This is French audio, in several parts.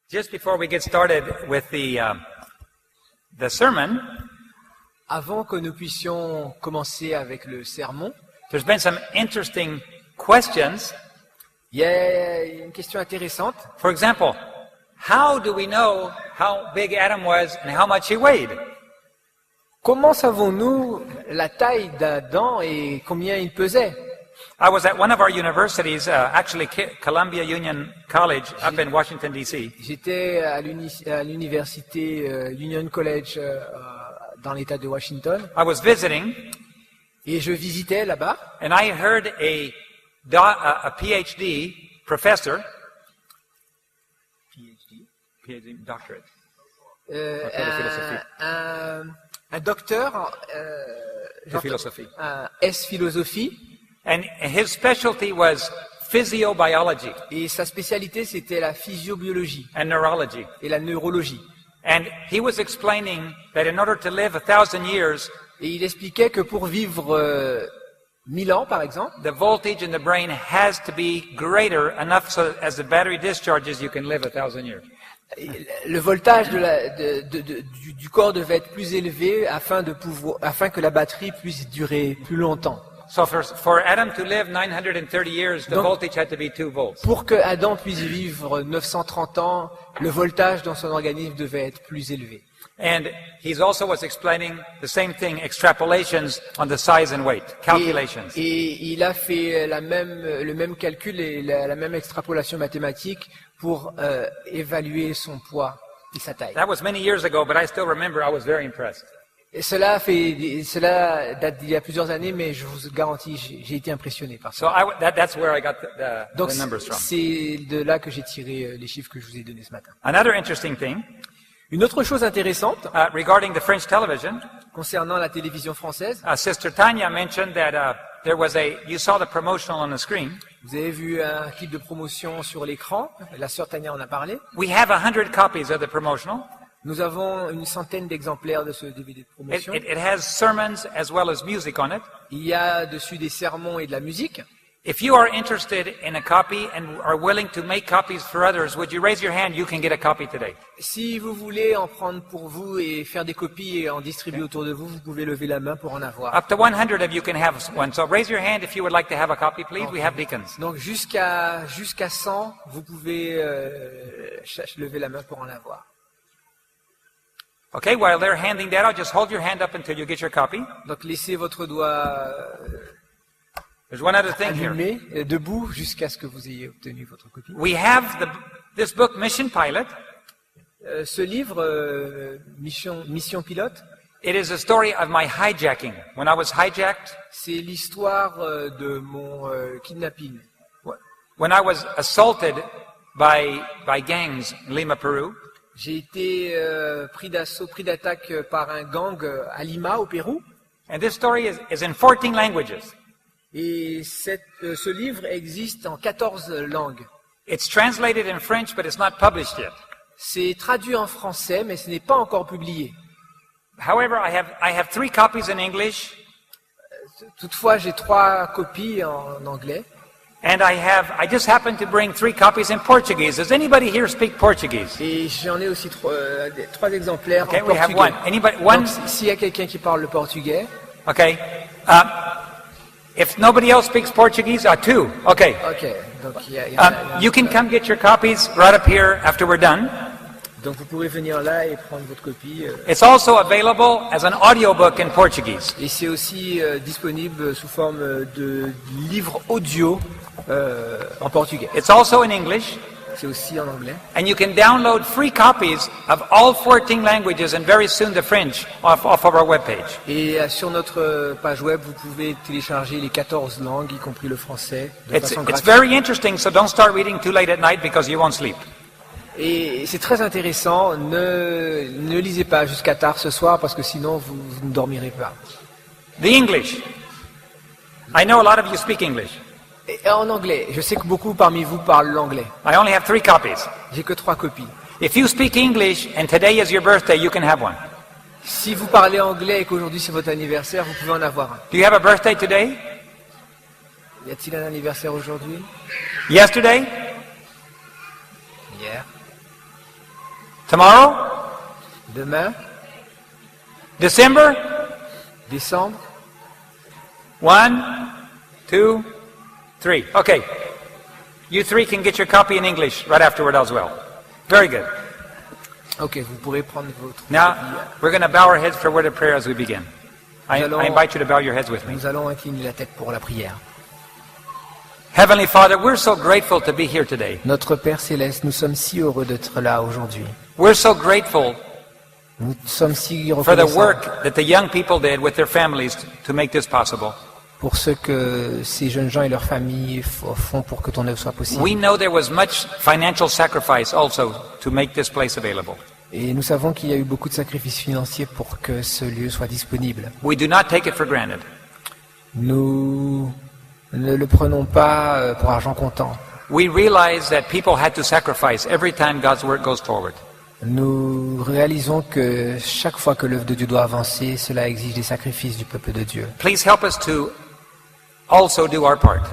Just before we get started with the sermon, Avant que nous puissions commencer avec le sermon, there's been some interesting questions. il y a une question intéressante. For example, how do we know how big Adam was and how much he weighed? Comment savons-nous la taille d'Adam et combien il pesait? I was at one of our universities, actually Columbia Union College up in Washington, D.C. J'étais à l'université Union College dans l'État de Washington I was visiting, et je visitais là-bas and I heard a PhD professor, PhD doctorate, un docteur de philosophie. S-philosophie And his specialty was physiobiology et sa spécialité c'était la physiobiologie and neurology. et la neurologie. And he was explaining that in order to live 1,000 years, Et il expliquait que pour vivre 1000 ans, par exemple, the voltage in the brain has to be greater enough so that as the battery discharges, you can live 1,000 years. le voltage du corps devait être plus élevé afin que la batterie puisse durer plus longtemps. So for Adam to live 930 years, the Donc, voltage had to be 2 volts. Pour que Adam puisse vivre 930 ans, le voltage dans son organisme devait être plus élevé. And he also was explaining the same thing, extrapolations on the size and weight, calculations. Et il a fait le même calcul et la même extrapolation mathématique pour évaluer son poids et sa taille. That was many years ago, but I still remember I was very impressed. Et cela date d'il y a plusieurs années, mais je vous garantis, j'ai été impressionné par ça. So that's where I got Donc the numbers from. c'est de là que j'ai tiré les chiffres que je vous ai donnés ce matin. Another interesting thing Une autre chose intéressante regarding the French television, concernant la télévision française, Sister Tanya mentioned that you saw the promotional on the screen. vous avez vu un clip de promotion sur l'écran, la sœur Tania en a parlé. We have 100 copies of the promotional. Nous avons une centaine d'exemplaires de ce DVD de promotion. It has sermons as well as music on it. Il y a dessus des sermons et de la musique. If you are interested in a copy and are willing to make copies for others, would you raise your hand? You can get a copy today. Si vous voulez en prendre pour vous et faire des copies et en distribuer autour de vous, vous pouvez lever la main pour en avoir. Up to 100 of you can have one. So raise your hand if you would like to have a copy, please. We have deacons. Donc jusqu'à 100, vous pouvez lever la main pour en avoir. Okay, while they're handing that out, just hold your hand up until you get your copy. Donc laissez votre doigt There's one other thing here. allumé, debout, jusqu'à ce que vous ayez obtenu votre copie. We have this book, Mission Pilot. Ce livre, Mission Pilote, It is a story of my hijacking. When I was hijacked, c'est l'histoire de mon kidnapping. when I was assaulted by gangs in Lima, Peru. J'ai été pris d'attaque par un gang à Lima, au Pérou. And this story is in 14 languages. Et ce livre existe en 14 langues. It's translated in French, but it's not published yet. C'est traduit en français, mais ce n'est pas encore publié. However, I have 3 copies in English, Toutefois, j'ai 3 copies en anglais. and I just happened to bring 3 copies in Portuguese. Does anybody here speak Portuguese? Et j'en ai aussi 3 exemplaires Okay, en we have portugais. one. Anybody? One? Donc, s'il y a quelqu'un qui parle le portugais, Okay. If nobody else speaks Portuguese, 2. Okay. ok. Donc, il y en a- You can come get your copies right up here after we're done. donc vous pourrez venir là et prendre votre copie. It's also available as an audiobook in Portuguese. Et c'est aussi disponible sous forme de livre audio en portugais. It's also in English, C'est aussi en anglais. and you can download free copies of all 14 languages and very soon the French off of our webpage. Et sur notre page web, vous pouvez télécharger les 14 langues, y compris le français, de It's façon it's gratuite. very interesting, so don't start reading too late at night because you won't sleep. Et c'est très intéressant. Ne lisez pas jusqu'à tard ce soir parce que sinon vous ne dormirez pas. The English. I know a lot of you speak English. Et en anglais, je sais que beaucoup parmi vous parlent l'anglais. I only have 3 copies. J'ai que 3 copies. If you speak English and today is your birthday, you can have one. Si vous parlez anglais et qu'aujourd'hui c'est votre anniversaire, vous pouvez en avoir un. Do you have a birthday today? Y a-t-il un anniversaire aujourd'hui? Yesterday? Hier. Tomorrow? Demain, December? décembre. 1, 2, 3. Okay. You three can get your copy in English right afterward as well. Very good. Ok, vous pourrez prendre votre Now, copie. we're going to bow our heads for a word of prayer as we begin. I Nous allons- invite you to bow your heads with me. Nous allons incliner la tête pour la prière. Heavenly Father, we're so grateful to be here today. Notre Père Céleste, nous sommes si heureux d'être là aujourd'hui. We're so grateful Nous sommes si for the reconnaissants work that the young people did with their families to make this possible. pour ce que ces jeunes gens et leurs familles font pour que ton œuvre soit possible. We know there was much financial sacrifice also to make this place available. Et nous savons qu'il y a eu beaucoup de sacrifices financiers pour que ce lieu soit disponible. We do not take it for granted. Nous ne le prenons pas pour argent comptant. We realize that people had to sacrifice every time God's work goes forward. Nous réalisons que chaque fois que l'œuvre de Dieu doit avancer, cela exige des sacrifices du peuple de Dieu. Please help us to also do our part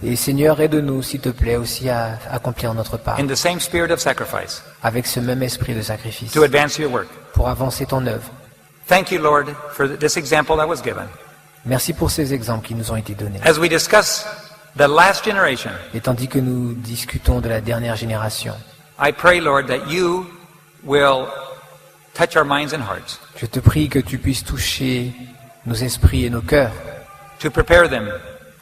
Et Seigneur, aide-nous, s'il te plaît, aussi à accomplir notre part, in the same spirit of sacrifice avec ce même esprit de sacrifice, to advance your work. pour avancer ton œuvre. Thank you, Lord, for this example that was given. Merci pour ces exemples qui nous ont été donnés. As we discuss the last generation, Et tandis que nous discutons de la dernière génération, I pray, Lord, that you will touch our minds and hearts je te prie que tu puisses toucher nos esprits et nos cœurs to prepare them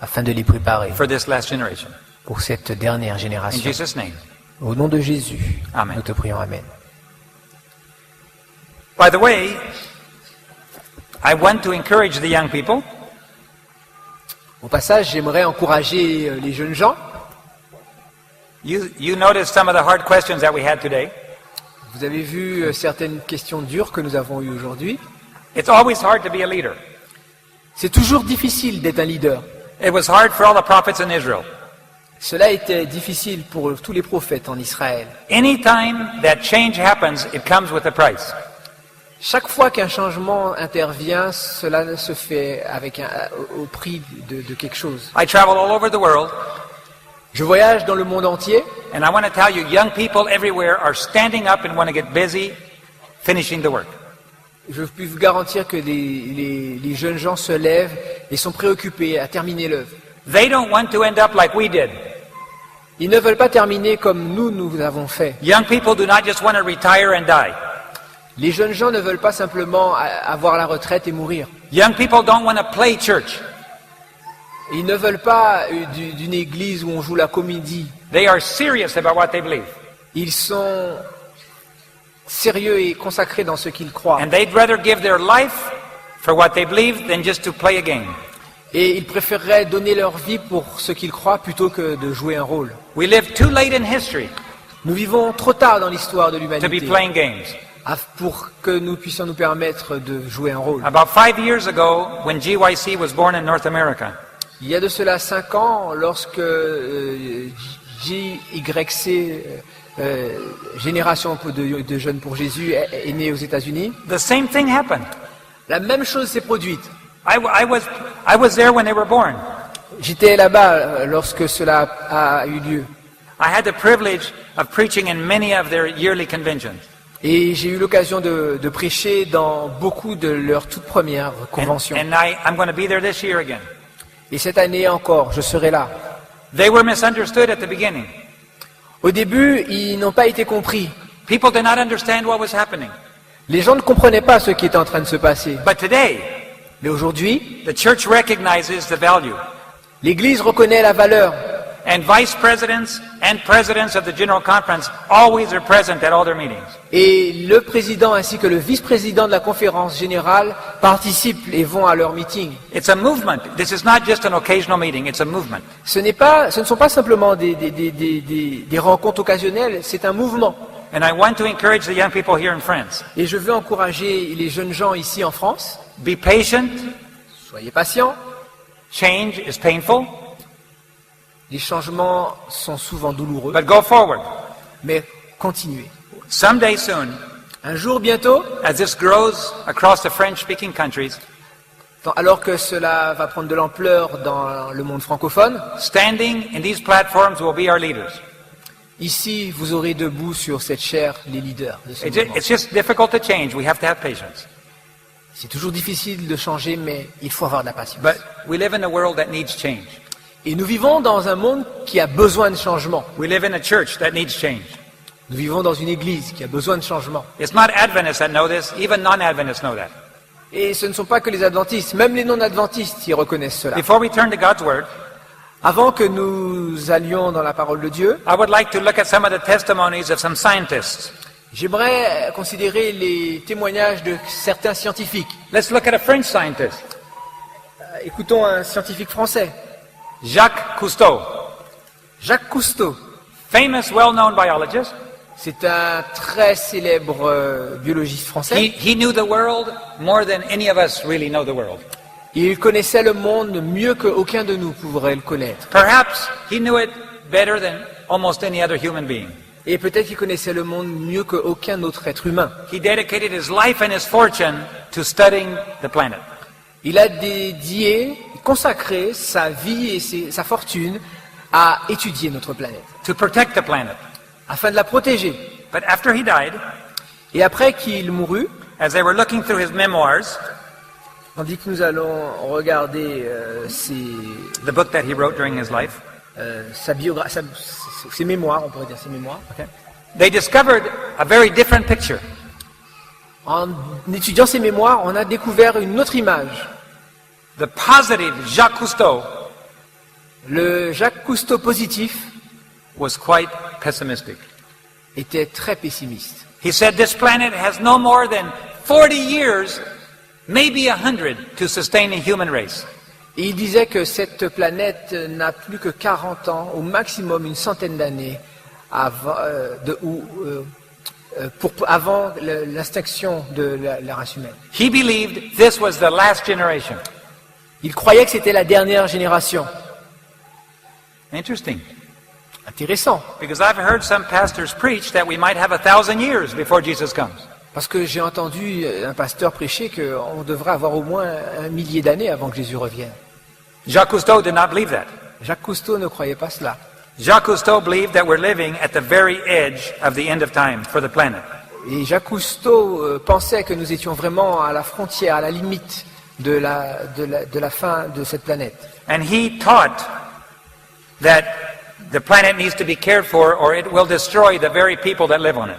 afin de les préparer for this last generation. pour cette dernière In génération. Jesus' name. Au nom de Jésus, Amen. nous te prions. Amen. By the way, I want to encourage the young people Au passage, j'aimerais encourager les jeunes gens. You noticed some of the hard questions that we had today. Vous avez vu certaines questions dures que nous avons eues aujourd'hui. It's always hard to be a leader. C'est toujours difficile d'être un leader. It was hard for all the prophets in Israel. Cela était difficile pour tous les prophètes en Israël. Anytime that change happens, it comes with a price. Chaque fois qu'un changement intervient, cela se fait avec au prix de quelque chose. I travel all over the world, Je voyage dans le monde entier and I want to tell you, young people everywhere are standing up and want to get busy finishing the work. Je peux vous garantir que les jeunes gens se lèvent et sont préoccupés à terminer l'œuvre. They don't want to end up like we did. Ils ne veulent pas terminer comme nous avons fait. Young people do not just want to retire and die. Les jeunes gens ne veulent pas simplement avoir la retraite et mourir. Young people don't want to play church. Ils ne veulent pas d'une église où on joue la comédie. They are serious about what they believe. Ils sont sérieux et consacrés dans ce qu'ils croient. And they'd rather give their life for what they believe than just to play a game. Et ils préféreraient donner leur vie pour ce qu'ils croient plutôt que de jouer un rôle. We live too late in history Nous vivons trop tard dans l'histoire de to be l'humanité playing games. pour que nous puissions nous permettre de jouer un rôle. About 5 years ago, when GYC was born in North America, Il y a de cela 5 ans, lorsque JYC, Génération de Jeunes pour Jésus, est née aux États-Unis, the same thing happened. la même chose s'est produite. I was there when they were born. J'étais là-bas lorsque cela a eu lieu. I had the privilege of preaching in many of their yearly conventions. Et j'ai eu l'occasion de prêcher dans beaucoup de leurs toutes premières conventions. And I'm going to be there this year again. Et cette année encore, je serai là. They were misunderstood at the beginning. Au début, ils n'ont pas été compris. People did not understand what was happening. Les gens ne comprenaient pas ce qui était en train de se passer. But today, Mais aujourd'hui, the church recognizes the value. l'Église reconnaît la valeur. And vice presidents and presidents of the General Conference always are present at all their meetings. Et le président ainsi que le vice-président de la conférence générale participent et vont à leur meeting. It's a movement. This is not just an occasional meeting, it's a movement. Ce ne sont pas simplement des rencontres occasionnelles, c'est un mouvement. And I want to encourage the young people here in France. Et je veux encourager les jeunes gens ici en France. Be patient. Soyez patients. Change is painful, Les changements sont souvent douloureux, but go forward. mais continuez. Someday soon, Un jour bientôt, as this grows across the French-speaking countries, alors que cela va prendre de l'ampleur dans le monde francophone, standing in these platforms will be our leaders. Ici, vous aurez debout sur cette chair les leaders de ce mouvement. It's just difficult to change. We have to have patience. C'est toujours difficile de changer, mais il faut avoir de la patience. But we live in a world that needs change. Et nous vivons dans un monde qui a besoin de changement. We live in a church that needs change. Nous vivons dans une église qui a besoin de changement. It's not Adventists that know this. Even non-Adventists know that. Et ce ne sont pas que les adventistes, même les non-adventistes qui reconnaissent cela. Before we turn to God's Word, Avant que nous allions dans la parole de Dieu, I would like to look at some of the testimonies of some scientists. j'aimerais considérer les témoignages de certains scientifiques. Let's look at a French scientist, Écoutons un scientifique français, Jacques Cousteau, Jacques Cousteau. famous, well-known biologist. C'est un très célèbre biologiste français. He knew the world more than any of us really know the world. Il connaissait le monde mieux qu'aucun de nous pourrait le connaître. Perhaps he knew it better than almost any other human being. Et peut-être qu'il connaissait le monde mieux qu'aucun autre être humain. He dedicated his life and his fortune to studying the planet. Il a consacré sa vie et sa fortune à étudier notre planète, To protect the planet. afin de la protéger. But after he died, Et après qu'il mourut, as they were looking through his memoirs, tandis que nous allons regarder the book that he wrote during his life, ses mémoires, on pourrait dire ses mémoires, they discovered a very different picture. en étudiant ses mémoires, on a découvert une autre image. The positive Jacques Cousteau Le Jacques Cousteau positif was quite pessimistic. était très pessimiste. He said this planet has no more than 40 years, maybe 100, to sustain a human race. Et il disait que cette planète n'a plus que 40 ans, au maximum une centaine d'années, avant, avant l'extinction de la race humaine. He believed this was the last generation. Il croyait que c'était la dernière génération. Interesting. Intéressant, Because I've heard some pastors preach that we might have 1,000 years before Jesus comes. parce que j'ai entendu un pasteur prêcher qu'on devrait avoir au moins 1 millier d'années avant que Jésus revienne. Jacques Cousteau did not believe that. Jacques Cousteau ne croyait pas cela. Jacques Cousteau believed that we're living at the very edge of the end of time for the planet. Et Jacques Cousteau pensait que nous étions vraiment à la frontière, à la limite de la fin de cette planète. And he taught that the planet needs to be cared for or it will destroy the very people that live on it.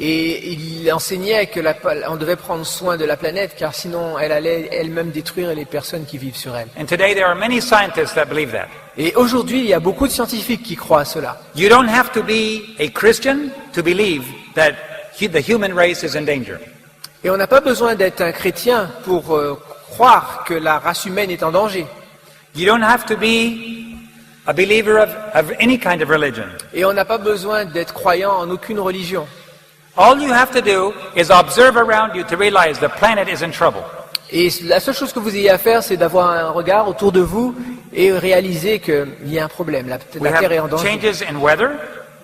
Et il enseignait que on devait prendre soin de la planète car sinon elle allait elle-même détruire les personnes qui vivent sur elle. And today there are many scientists that believe that. Et aujourd'hui, il y a beaucoup de scientifiques qui croient à cela. You don't have to be a Christian to believe that the human race is in danger. Et on n'a pas besoin d'être un chrétien pour croire que la race humaine est en danger. You don't have to be a believer of any kind of religion. Et on n'a pas besoin d'être croyant en aucune religion. All you have to do is observe around you to realize the planet is in trouble. Et la seule chose que vous ayez à faire, c'est d'avoir un regard autour de vous et réaliser qu'il y a un problème. La We Terre est en have danger. changes in weather,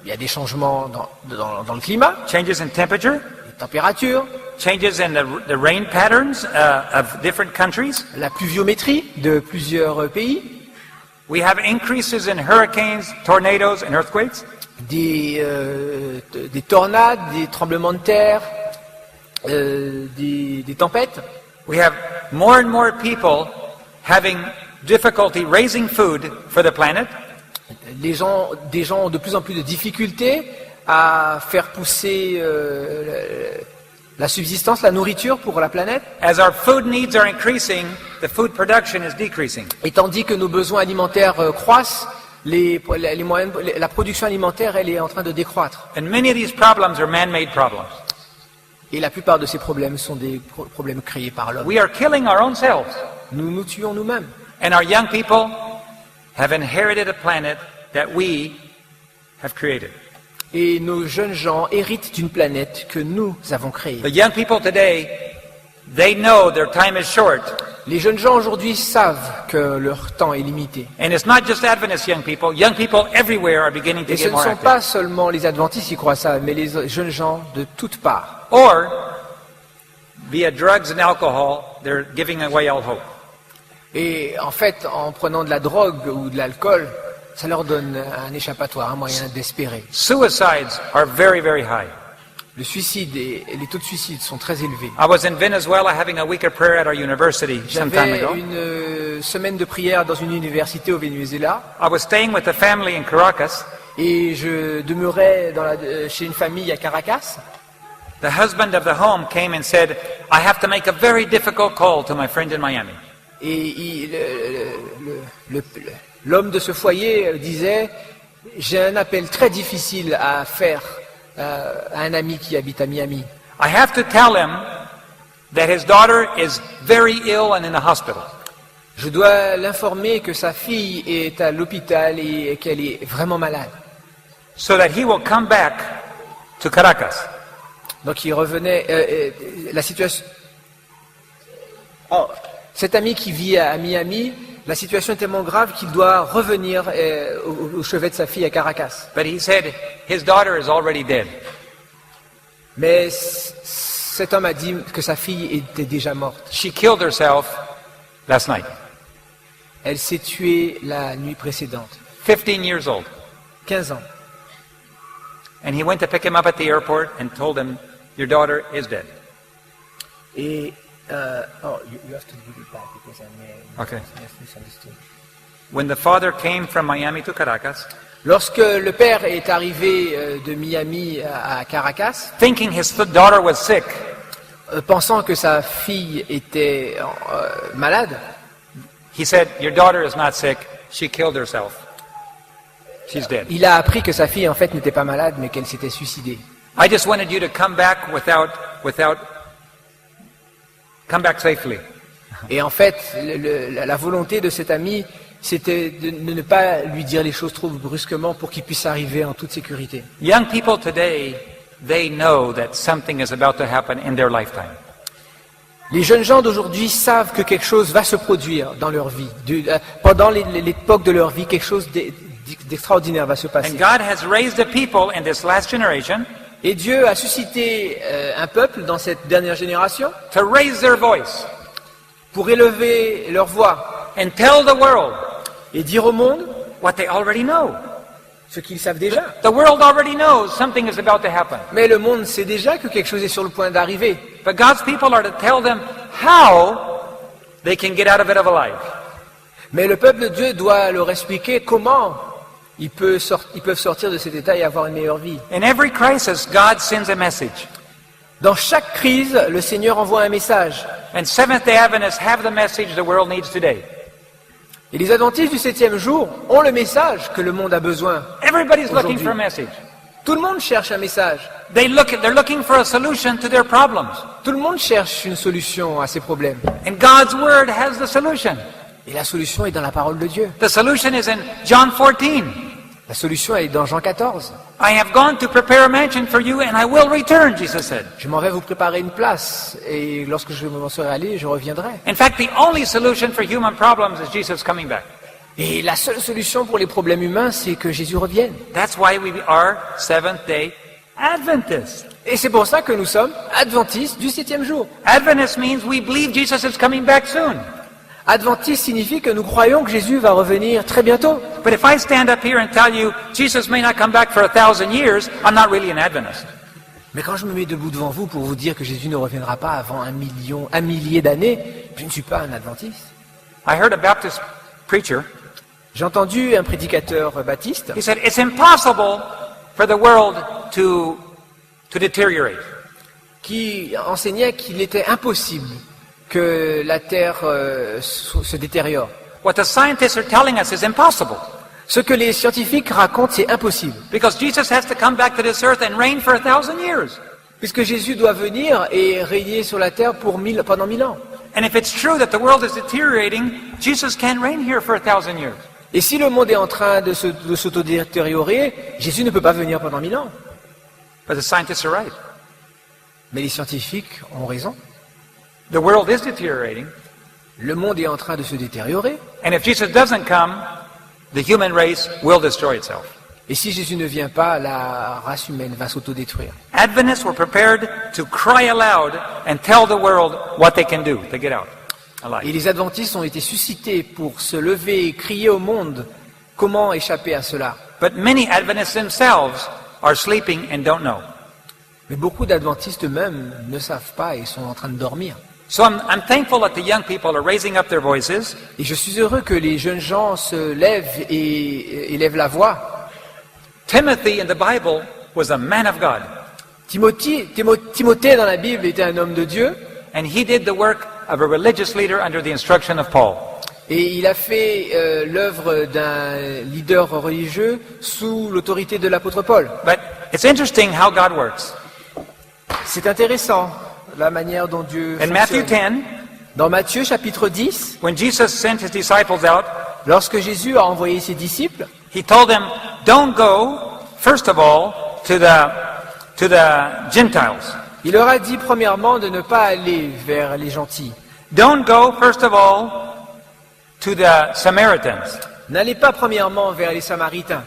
Il y a des changements dans le climat, changes in temperature, les températures, changes in the rain patterns of different countries. la pluviométrie de plusieurs pays, We have increases in hurricanes, tornadoes, and earthquakes. des tornades, des tremblements de terre, des tempêtes. We have more and more people having difficulty raising food for the planet. Des gens ont de plus en plus de difficultés à faire pousser la subsistance, la nourriture pour la planète. As our food needs are increasing, the food production is decreasing. Et tandis que nos besoins alimentaires croissent, la production alimentaire, elle est en train de décroître. And many of these problems are man-made problems. Et la plupart de ces problèmes sont des problèmes créés par l'homme. We are killing our own selves. Nous nous tuons nous-mêmes. And our young people have inherited a planet that we have created. Et nos jeunes gens héritent d'une planète que nous avons créée. The young people today, they know their time is short. Les jeunes gens aujourd'hui savent que leur temps est limité. And it's not just Adventist young people everywhere are beginning to Et ce get ne more sont active. pas seulement les adventistes qui croient ça, mais les jeunes gens de toutes parts. Or, via drugs and alcohol, they're giving away all hope. Et en fait, en prenant de la drogue ou de l'alcool, Ça leur donne un échappatoire, un moyen d'espérer. Suicides are very, very high. Le suicide et les taux de suicide sont très élevés. I was in Venezuela having a week of prayer at our university some time J'avais ago. une semaine de prière dans une université au Venezuela I was staying with a family in Caracas. et je demeurais chez une famille à Caracas. The husband of the home came and said, I have to make a very difficult call to my friend in Miami. Et l'homme de ce foyer disait, j'ai un appel très difficile à faire à un ami qui habite à Miami. I have to tell him that his daughter is very ill and in the hospital. Je dois l'informer que sa fille est à l'hôpital et qu'elle est vraiment malade. So that he will come back to Caracas. Donc il revenait, la situation... Oh, cet ami qui vit à Miami, la situation est tellement grave qu'il doit revenir au chevet de sa fille à Caracas. But he said his daughter is already dead. Mais cet homme a dit que sa fille était déjà morte. She killed herself last night. Elle s'est tuée la nuit précédente, 15 years old. 15 ans. And he went to pick him up at the airport and told him, your daughter is dead. Et you have to give it back because I may Okay. misunderstood. When the father came from Miami to Caracas, Lorsque le père est arrivé de Miami à Caracas, thinking his daughter was sick, pensant que sa fille était malade, he said, your daughter is not sick, she killed herself. She's dead. il a appris que sa fille en fait n'était pas malade mais qu'elle s'était suicidée. I just wanted you to come back come back safely. Et en fait, la volonté de cet ami, c'était de ne pas lui dire les choses trop brusquement pour qu'il puisse arriver en toute sécurité. Young people today, they know that something is about to happen in their lifetime. Les jeunes gens d'aujourd'hui savent que quelque chose va se produire dans leur vie. Pendant l'époque de leur vie, quelque chose d'extraordinaire va se passer. And God has raised a people in this last generation Et Dieu a suscité un peuple dans cette dernière génération to raise their voice pour élever leur voix and tell the world et dire au monde what they already know. ce qu'ils savent déjà. The world already knows something is about to happen. Mais le monde sait déjà que quelque chose est sur le point d'arriver. But God's people are to tell them how they can get out of it alive. Mais le peuple de Dieu doit leur expliquer comment ils peuvent sortir de cet état et avoir une meilleure vie. In every crisis, God sends a message. Dans chaque crise, le Seigneur envoie un message. And Seventh-day Adventists have the message the world needs today. Et les adventistes du 7e jour ont le message que le monde a besoin. Everybody's looking Aujourd'hui. for a message. Tout le monde cherche un message. They're looking for a solution to their problems. Tout le monde cherche une solution à ses problèmes. And God's Word has the solution. Et la solution est dans la parole de Dieu. The solution is in John 14. La solution est dans Jean 14. I have gone to prepare a mansion for you and I will return, Jesus said. Je m'en vais vous préparer une place et lorsque je m'en serai allé, je reviendrai. In fact, the only solution for human problems is Jesus coming back. Et la seule solution pour les problèmes humains, c'est que Jésus revienne. That's why we are Seventh-day Adventists. Et c'est pour ça que nous sommes adventistes du 7e jour. Adventist means we believe Jesus is coming back soon. Adventiste signifie que nous croyons que Jésus va revenir très bientôt. But if I stand up here and tell you Jesus may not come back for 1,000 years, I'm not really an Adventist. Mais quand je me mets debout devant vous pour vous dire que Jésus ne reviendra pas avant un millier d'années, je ne suis pas un adventiste. I heard a Baptist preacher. J'ai entendu un prédicateur baptiste He said it's impossible for the world to deteriorate. qui enseignait qu'il était impossible que la terre se détériore. What the scientists are telling us is impossible. Ce que les scientifiques racontent, c'est impossible. Because Jesus has to come back to this earth and reign for 1,000 years. Puisque Jésus doit venir et régner sur la terre pendant 1000 ans. And if it's true that the world is deteriorating, Jesus can't reign here for 1,000 years. Et si le monde est en train de s'autodétériorer, Jésus ne peut pas venir pendant 1000 ans. But the scientists are right. Mais les scientifiques ont raison. The world is deteriorating. Le monde est en train de se détériorer. And if Jesus doesn't come, the human race will destroy itself. Et si Jésus ne vient pas, la race humaine va s'autodétruire. Adventists were prepared to cry aloud and tell the world what they can do to get out Et alive. les adventistes ont été suscités pour se lever et crier au monde Comment échapper à cela? But many Adventists themselves are sleeping and don't know. Mais beaucoup d'adventistes eux-mêmes ne savent pas et sont en train de dormir. So I'm thankful that the young people are raising up their voices. Et je suis heureux que les jeunes gens se lèvent et élèvent la voix. Timothy in the Bible was a man of God, Timothée dans la Bible était un homme de Dieu and he did the work of a religious leader under the instruction of Paul. et il a fait l'œuvre d'un leader religieux sous l'autorité de l'apôtre Paul. But it's interesting how God works. C'est intéressant la manière dont Dieu In Matthew fonctionne. 10, Dans Matthieu chapitre 10, when Jesus sent his disciples out, lorsque Jésus a envoyé ses disciples, he told them, don't go, first of all, to the Gentiles. il leur a dit premièrement de ne pas aller vers les gentils. Don't go, first of all, to the Samaritans. N'allez pas premièrement vers les Samaritains.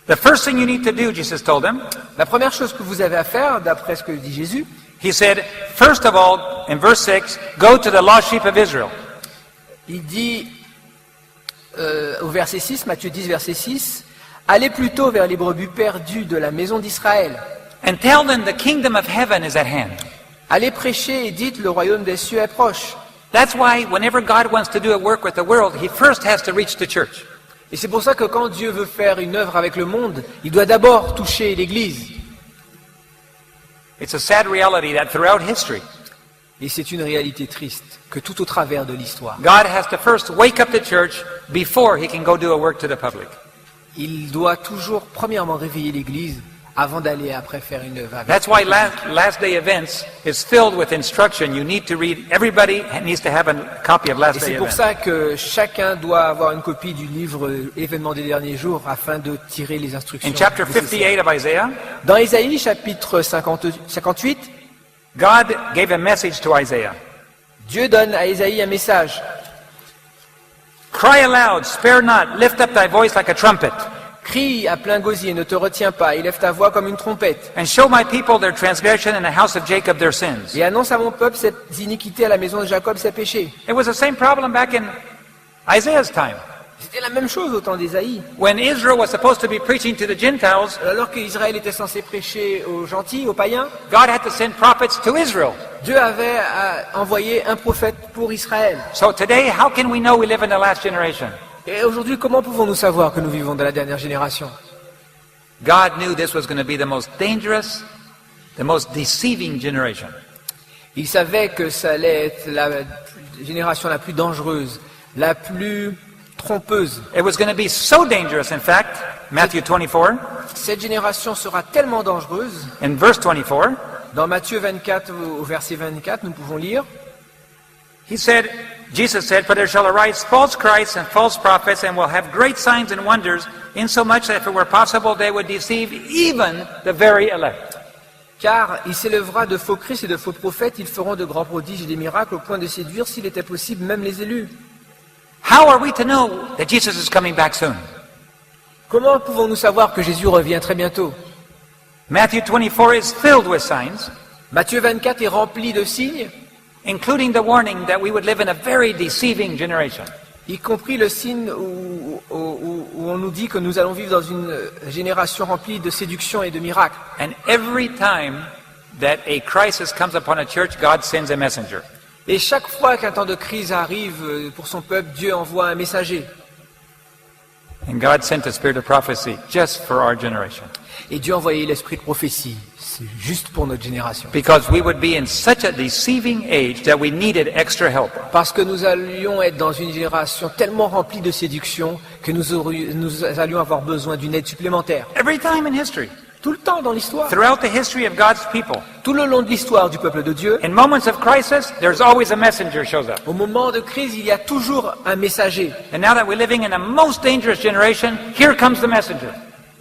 The first thing you need to do, Jesus told them, La première chose que vous avez à faire, d'après ce que dit Jésus, he said, first of all, in verse 6, go to the lost sheep of Israel. il dit au verset 6, Matthieu 10, verset 6, « Allez plutôt vers les brebis perdues de la maison d'Israël. And tell them the kingdom of heaven is at hand. Allez prêcher et dites, le royaume des cieux est proche. » That's why whenever God wants to do a work with the world, he first has to reach the church. Et c'est pour ça que quand Dieu veut faire une œuvre avec le monde, il doit d'abord toucher l'Église. It's a sad reality that throughout history, Et c'est une réalité triste que tout au travers de l'histoire, God has to first wake up the church before he can go do a work to the public. il doit toujours premièrement réveiller l'Église avant d'aller après faire une œuvre avec. That's why last day events is filled with instruction. You need to read, everybody needs to have a copy of Et last c'est day pour events. ça que chacun doit avoir une copie du livre Événements des derniers jours afin de tirer les instructions. In chapter nécessaires. 58 of Isaiah, Dans Ésaïe chapitre 58, God gave a message to Isaiah. Dieu donne à Ésaïe un message. Cry aloud, spare not, lift up thy voice like a trumpet, Crie à plein gosier, ne te retiens pas, élève ta voix comme une trompette. and show my people their transgression and the house of Jacob their sins. Et annonce à mon peuple ses iniquités, à la maison de Jacob ses péchés. It was the same problem back in Isaiah's time. C'était la même chose au temps d'Ésaïe. When Israel was supposed to be preaching to the Gentiles, Alors qu'Israël était censé prêcher aux gentils, aux païens, God had to send prophets to Israel. Dieu avait envoyé un prophète pour Israël. So today, how can we know we live in the last generation? Et aujourd'hui, comment pouvons-nous savoir que nous vivons dans la dernière génération? God knew this was going to be the most dangerous, the most deceiving generation. Il savait que ça allait être la génération la plus dangereuse, la plus trompeuse. It was going to be so dangerous, in fact, Matthew 24, Cette génération sera tellement dangereuse. in verse 24, Dans Matthieu 24, au verset 24, nous pouvons lire, Jesus said, for there shall arise false Christs and false prophets, and will have great signs and wonders, insomuch that if it were possible, they would deceive even the very elect. car il s'élèvera de faux Christ et de faux prophètes, ils feront de grands prodiges et des miracles au point de séduire, s'il était possible, même les élus. How are we to know that Jesus is coming back soon? Comment pouvons-nous savoir que Jésus revient très bientôt? Matthew 24 is filled with signs, Matthieu 24 est rempli de signes, including the warning that we would live in a very deceiving generation. y compris le signe où on nous dit que nous allons vivre dans une génération remplie de séduction et de miracles. And every time that a crisis comes upon a church, God sends a messenger. Et chaque fois qu'un temps de crise arrive pour son peuple, Dieu envoie un messager. And God sent a spirit of prophecy just for our generation. Et Dieu a envoyé l'esprit de prophétie. C'est juste pour notre génération. Because we would be in such a deceiving age that we needed extra help. Parce que nous allions être dans une génération tellement remplie de séduction que nous allions avoir besoin d'une aide supplémentaire. Every time in history, Tout le temps dans l'histoire. throughout the history of God's people, Tout le long de l'histoire du peuple de Dieu, in moments of crisis, there's always a messenger shows up. au moment de crise, il y a toujours un messager. And now that we're living in the most dangerous generation, here comes the messenger.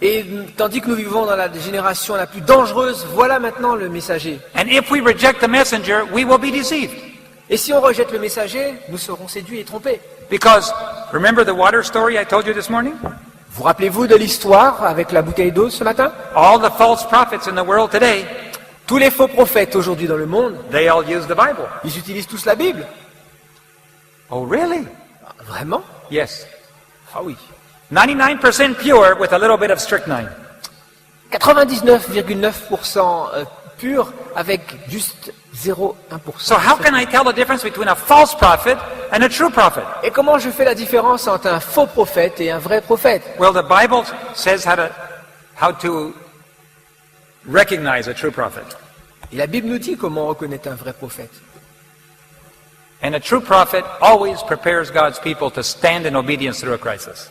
Et tandis que nous vivons dans la génération la plus dangereuse, voilà maintenant le messager. And if we reject the messenger, we will be deceived. Et si on rejette le messager, nous serons séduits et trompés. Because, remember the water story I told you this morning? Vous rappelez-vous de l'histoire avec la bouteille d'eau ce matin? All the false prophets in the world today, Tous les faux prophètes aujourd'hui dans le monde, they all use the Bible. ils utilisent tous la Bible. Oh, really? Vraiment? Yes. Ah oui. 99% pure with a little bit of strychnine. 99,9% pur avec juste 0,1%. So how can I tell the difference between a false prophet and a true prophet? Et comment je fais la différence entre un faux prophète et un vrai prophète? Well, the Bible says how to recognize a true prophet. Et la Bible nous dit comment reconnaître un vrai prophète. And a true prophet always prepares God's people to stand in obedience through a crisis.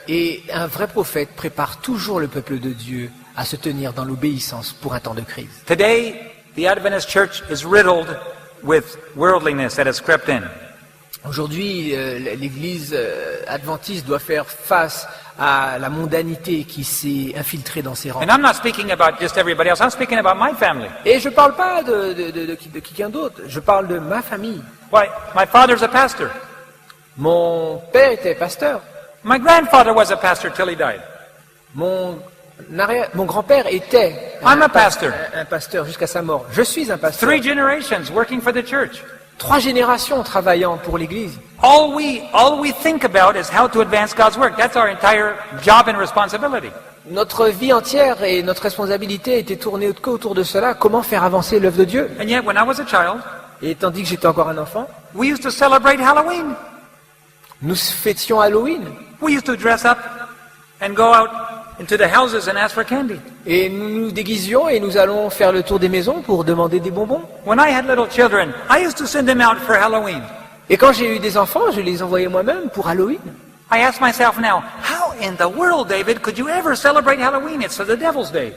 Et un vrai prophète prépare toujours le peuple de Dieu à se tenir dans l'obéissance pour un temps de crise. Today, the Adventist church is riddled with worldliness that has crept in. Aujourd'hui, l'Église adventiste doit faire face à la mondanité qui s'est infiltrée dans ses rangs. And I'm not speaking about just everybody else, I'm speaking about my family. Et je ne parle pas de quelqu'un d'autre, je parle de ma famille. Why, my father's a pastor. Mon père était pasteur. My grandfather was a pastor till he died. Mon grand-père était I'm a pastor. un pasteur jusqu'à sa mort. Je suis un pasteur. 3 generations working for the church. 3 générations travaillant pour l'Église. All we think about is how to advance God's work. That's our entire job and responsibility. Notre vie entière et notre responsabilité était tournée autour de cela. Comment faire avancer l'œuvre de Dieu? And yet, when I was a child, Et tandis que j'étais encore un enfant, we used to celebrate Halloween. nous fêtions Halloween. We used to dress up and go out into the houses and ask for candy. Et nous nous déguisions et nous allons faire le tour des maisons pour demander des bonbons. When I had little children, I used to send them out for Halloween. Et quand j'ai eu des enfants, je les envoyais moi-même pour Halloween. I ask myself now, how in the world, David, could you ever celebrate Halloween? It's the devil's day.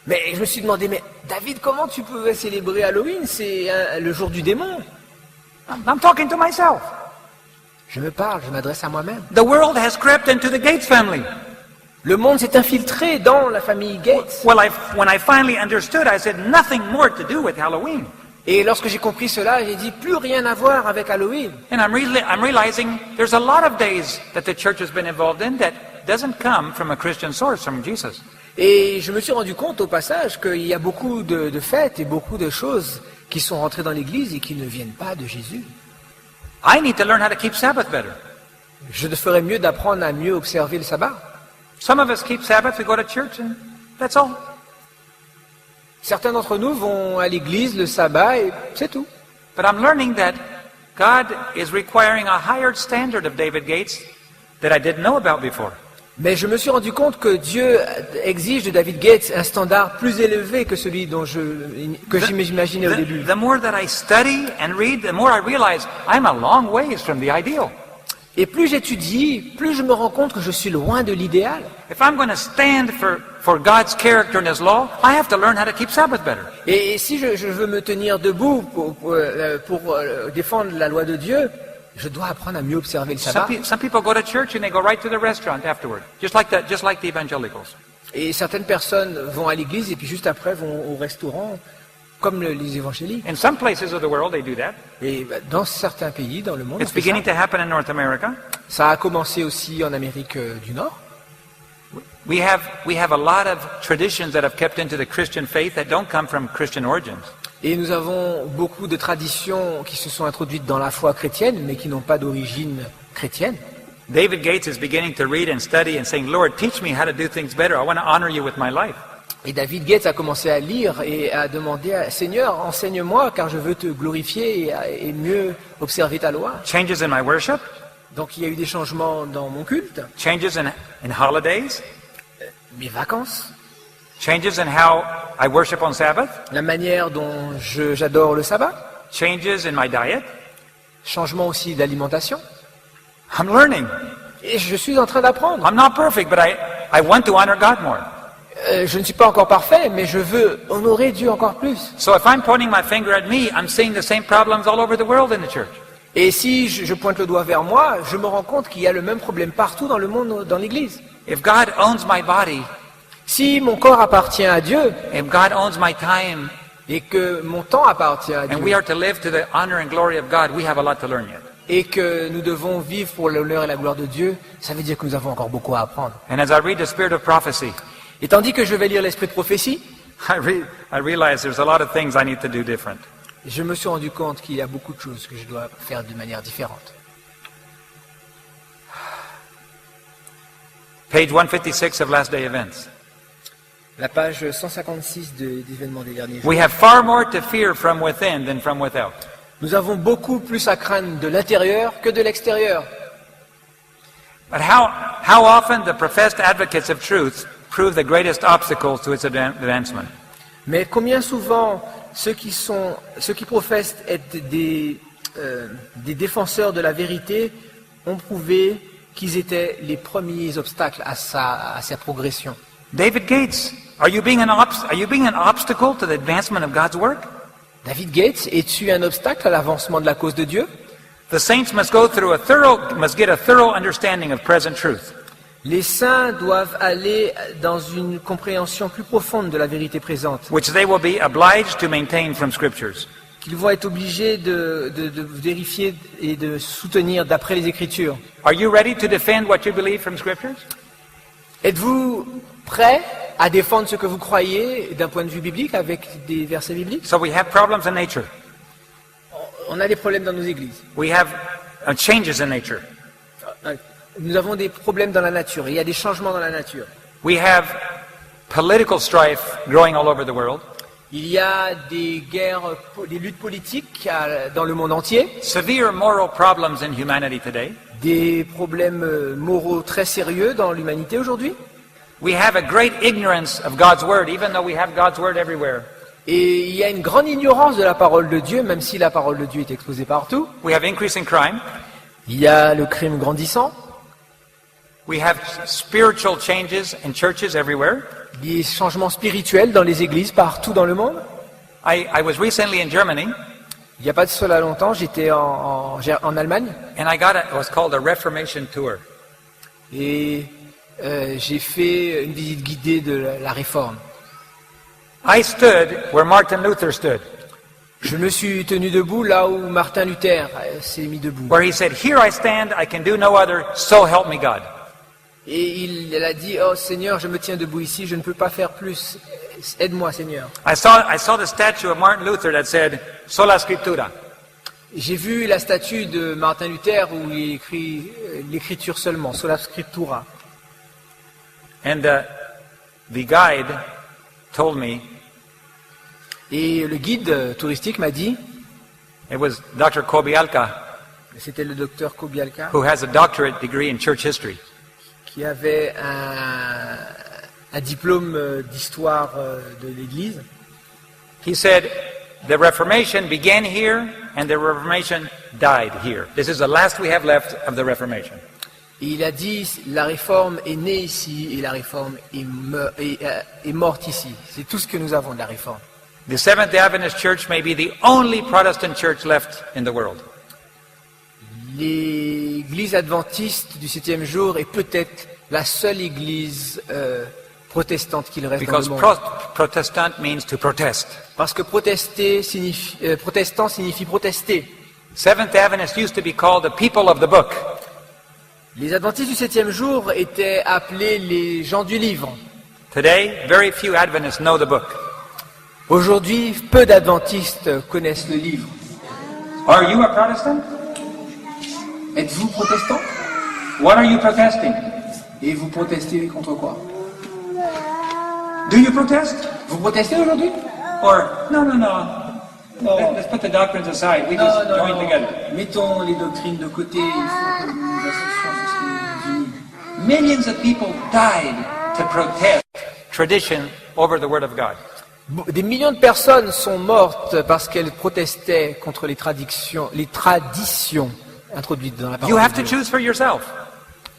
Mais je me suis demandé, mais David, comment tu pouvais célébrer Halloween? C'est le jour du démon. I'm talking to myself. Je me parle, je m'adresse à moi-même. The world has crept into the Gates family. Le monde s'est infiltré dans la famille Gates. Well, when I finally understood, I said nothing more to do with Halloween. Et lorsque j'ai compris cela, j'ai dit plus rien à voir avec Halloween. And I'm realizing there's a lot of days that the church has been involved in that doesn't come from a Christian source, from Jesus. Et je me suis rendu compte au passage qu'il y a beaucoup de fêtes et beaucoup de choses qui sont rentrées dans l'Église et qui ne viennent pas de Jésus. I need to learn how to keep Sabbath better. Je ferais mieux d'apprendre à mieux observer le sabbat. Some of us keep Sabbath, we go to church, and that's all. Certains d'entre nous vont à l'église le sabbat et c'est tout. But I'm learning that God is requiring a higher standard of David Gates that I didn't know about before. Mais je me suis rendu compte que Dieu exige de David Gates un standard plus élevé que celui que j'imaginais au début. The more that I study and read, the more I realize I'm a long ways from the ideal. Et plus j'étudie, plus je me rends compte que je suis loin de l'idéal. If I'm going to stand for God's character and His law, I have to learn how to keep Sabbath better. Et si je veux me tenir debout pour défendre la loi de Dieu, je dois apprendre à mieux observer le sabbat. Some people go to church and they go right to the restaurant afterward, just like the evangelicals. Et certaines personnes vont à l'église et puis juste après vont au restaurant, comme les évangéliques. In some places of the world, they do that. Et dans certains pays dans le monde, It's on fait beginning ça. to happen in North America. Ça a commencé aussi en Amérique du Nord. We have a lot of traditions that have kept into the Christian faith that don't come from Christian origins. Et nous avons beaucoup de traditions qui se sont introduites dans la foi chrétienne, mais qui n'ont pas d'origine chrétienne. David Gates is beginning to read and study and saying, Lord, teach me how to do things better. I want to honor you with my life. Et David Gates a commencé à lire et à demander à Seigneur, enseigne-moi car je veux te glorifier et mieux observer ta loi. Changes in my worship, Donc il y a eu des changements dans mon culte, changes in holidays, mes vacances, changes in how I worship on Sabbath, la manière dont j'adore le sabbat, changes in my diet. changement aussi d'alimentation. I'm learning. Et je suis en train d'apprendre. I'm not perfect, but I want to honor God more. Je ne suis pas encore parfait, mais je veux honorer Dieu encore plus. So if I'm pointing my finger at me, I'm seeing the same problems all over the world in the church. Et si je pointe le doigt vers moi, je me rends compte qu'il y a le même problème partout dans le monde, dans l'Église. If God owns my body, Si mon corps appartient à Dieu if God owns my time, et que mon temps appartient à and we Dieu are to live to the honor and glory of God, we have a lot to learn yet. et que nous devons vivre pour l'honneur et la gloire de Dieu, ça veut dire que nous avons encore beaucoup à apprendre. And as I read the spirit of prophecy, Et tandis que je vais lire l'esprit de prophétie, I realize there's a lot of things I need to do different. je me suis rendu compte qu'il y a beaucoup de choses que je dois faire de manière différente. Page 156 of Last Day Events. La page 156 d'événements des derniers jours. We have far more to fear from within than from without. Nous avons beaucoup plus à craindre de l'intérieur que de l'extérieur. But how often the professed advocates of truth prove the greatest obstacles to its advancement? Mais combien souvent ceux qui professent être des défenseurs de la vérité ont prouvé qu'ils étaient les premiers obstacles à sa progression. David Gates, are you being an obstacle to the advancement of God's work? David Gates, es-tu un obstacle à l'avancement de la cause de Dieu? The saints must get a thorough understanding of present truth. Les saints doivent aller dans une compréhension plus profonde de la vérité présente, Which they will be obliged to maintain from scriptures. qu'ils vont être obligés de vérifier et de soutenir d'après les Écritures. Are you ready to defend what you believe from scriptures? Êtes-vous prêts à défendre ce que vous croyez d'un point de vue biblique avec des versets bibliques? So we have problems in nature. On a des problèmes dans nos églises. We have changes in nature. Nous avons des problèmes dans la nature. Il y a des changements dans la nature. We have political strife growing all over the world. Il y a des guerres, des luttes politiques dans le monde entier, Severe moral problems in humanity today. des problèmes moraux très sérieux dans l'humanité aujourd'hui. We have a great ignorance of God's word, even though we have God's word everywhere. Et il y a une grande ignorance de la parole de Dieu, même si la parole de Dieu est exposée partout. We have increasing crime. Il y a le crime grandissant, We have spiritual changes in churches everywhere. des changements spirituels dans les églises partout dans le monde. I was recently in Germany, Il n'y a pas de cela longtemps, j'étais en Allemagne and I got it was called a Reformation tour. et j'ai fait une visite guidée de la Réforme. I stood where Martin Luther stood, Je me suis tenu debout là où Martin Luther s'est mis debout. where he said, "Here I stand, I can do no other, so help me God." Et il a dit, oh Seigneur, je me tiens debout ici, je ne peux pas faire plus. Aide-moi, Seigneur. I saw the statue of Martin Luther that said, "Sola Scriptura." J'ai vu la statue de Martin Luther où il écrit l'écriture seulement, sola scriptura. And the guide told me, Et le guide touristique m'a dit, it was Dr. Kobialka, c'était le docteur Kobialka, who has a doctorate degree in church history. qui avait un diplôme d'histoire de l'Église. He said, the Reformation began here and the Reformation died here. This is the last we have left of the Reformation. Et il a dit, la réforme est née ici et la réforme est morte ici. C'est tout ce que nous avons de la réforme. The Seventh-day Adventist Church may be the only Protestant church left in the world. L'église adventiste du 7e jour est peut-être la seule église protestante qu'il reste dans le Because monde. Protestant means to protest. Parce que protestant signifie protester. Seventh-day Adventists used to be called the people of the book. Les adventistes du 7e jour étaient appelés les gens du livre. Today, very few Adventists know the book. Aujourd'hui, peu d'adventistes connaissent le livre. Are you a Protestant? Êtes-vous protestant? What are you protesting? Et vous protestez contre quoi? Do you protest? Vous protestez aujourd'hui? Or, no. Let's put the doctrines aside. We just join together. Mettons les doctrines de côté, il faut que nous associons ce qui nous unit. Millions of people died to protest tradition over the Word of God. Des millions de personnes sont mortes parce qu'elles protestaient contre les traditions introduites dans la You parole have de to Dieu. choose for yourself.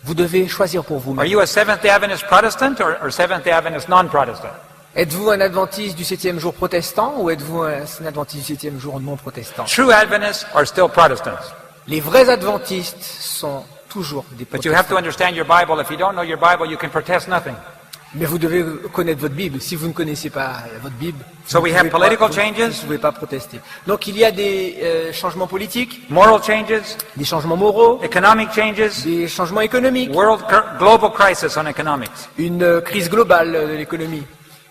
Vous devez choisir pour Are vous-même. you a Seventh-day Adventist Protestant or Seventh-day Adventist non-Protestant? Êtes-vous un adventiste du 7e jour protestant ou êtes-vous un adventiste du 7e jour non protestant? True Adventists are still Protestants. Les vrais adventistes sont toujours des But you have to protestants. understand your Bible. If you don't know your Bible, you can protest nothing. Mais vous devez connaître votre Bible. Si vous ne connaissez pas votre Bible, So we have vous political ne changes. pouvez pas protester. Donc il y a des changements politiques, Moral changes, des changements moraux, economic changes, des changements économiques, global crisis on economics. une crise globale de l'économie.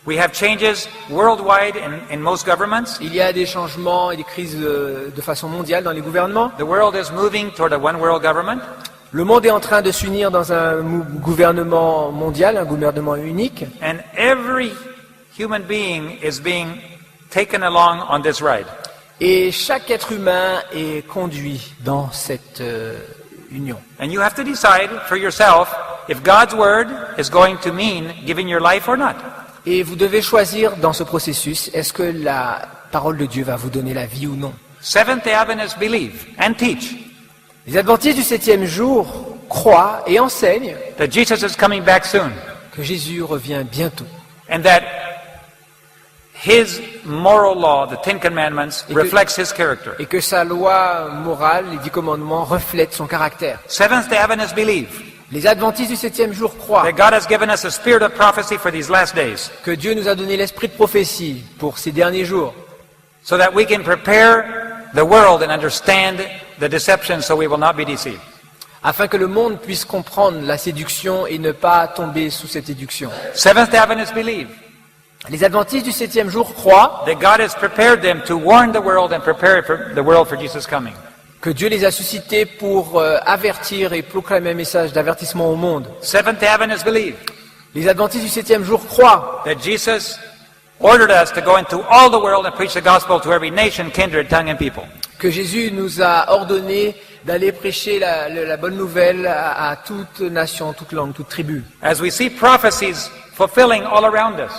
We have changes worldwide in most governments. Il y a des changements et des crises de façon mondiale dans les gouvernements. The world is moving toward a one world government. Le monde est en train de s'unir dans un gouvernement mondial, un gouvernement unique. And every human being is being taken along on this ride. Et chaque être humain est conduit dans cette union. And you have to decide for yourself if God's word is going to mean giving your life or not. Et vous devez choisir dans ce processus, est-ce que la parole de Dieu va vous donner la vie ou non? Seventh-day Adventists believe and teach Les adventistes du 7e jour croient et enseignent that Jesus is coming back soon que Jésus revient bientôt. and that his moral law, the Ten Commandments, Et que- reflects his character. Et que sa loi morale, les 10 commandements, reflètent son caractère. Seventh-day Adventists believe Les adventistes du 7e jour croient that God has given us a spirit of prophecy for these last days que Dieu nous a donné l'esprit de prophétie pour ces derniers jours, so that we can prepare the world and understand the deception so we will not be deceived. afin que le monde puisse comprendre la séduction et ne pas tomber sous cette séduction. Seventh-day Adventists believe Les adventistes du 7e jour croient that God has prepared them to warn the world and prepare the world for Jesus' coming. que Dieu les a suscités pour avertir et proclamer un message d'avertissement au monde. Seventh-day Adventists believe Les adventistes du 7e jour croient that Jesus ordered us to go into all the world and preach the gospel to every nation, kindred, tongue, and people. que Jésus nous a ordonné d'aller prêcher la bonne nouvelle à toute nation, toute langue, toute tribu. As we see prophecies fulfilling all around us,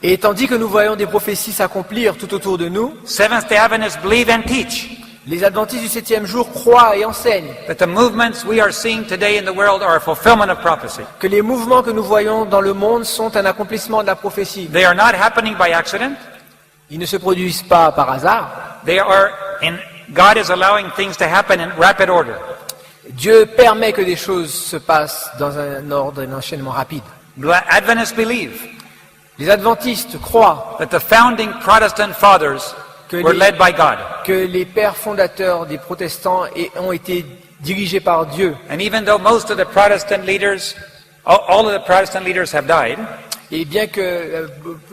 Et tandis que nous voyons des prophéties s'accomplir tout autour de nous, Seventh-day Adventists believe and teach les adventistes du 7e jour croient et enseignent that the movements we are seeing today in the world are a fulfillment of prophecy. que les mouvements que nous voyons dans le monde sont un accomplissement de la prophétie. They are not happening by accident. Ils ne se produisent pas par hasard. God is allowing things to happen in rapid order. Dieu permet que des choses se passent dans un ordre, un enchaînement rapide. Adventists believe Les adventistes croient that the founding Protestant fathers que were led by God. que les pères fondateurs des protestants ont été dirigés par Dieu. And even though most of the Protestant leaders, all of the Protestant leaders have died, Et bien que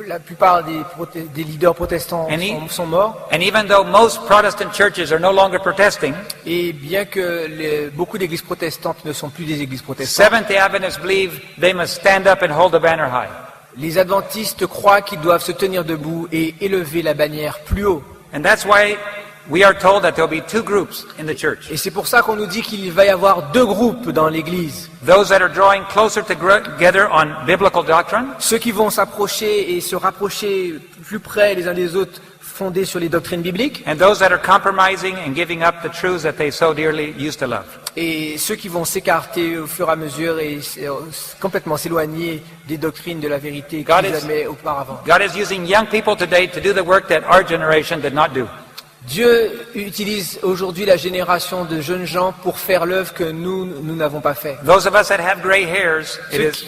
la plupart des leaders protestants sont morts, and even though most Protestant churches are no longer protesting, et bien que beaucoup d'églises protestantes ne sont plus des églises protestantes, Seventh-day Adventists believe they must stand up and hold the banner high. les adventistes croient qu'ils doivent se tenir debout et élever la bannière plus haut. And that's why we are told that there will be two groups in the church. Et c'est pour ça qu'on nous dit qu'il va y avoir deux groupes dans l'Église. Those that are drawing closer together on biblical doctrine, Ceux qui vont s'approcher et se rapprocher plus près les uns des autres, fondés sur les doctrines bibliques, and those that are compromising and giving up the truths that they so dearly used to love. et ceux qui vont s'écarter au fur et à mesure et complètement s'éloigner des doctrines de la vérité God qu'ils is- aimaient auparavant. God is using young people today to do the work that our generation did not do. Dieu utilise aujourd'hui la génération de jeunes gens pour faire l'œuvre que nous n'avons pas fait. Those of us that have gray hairs,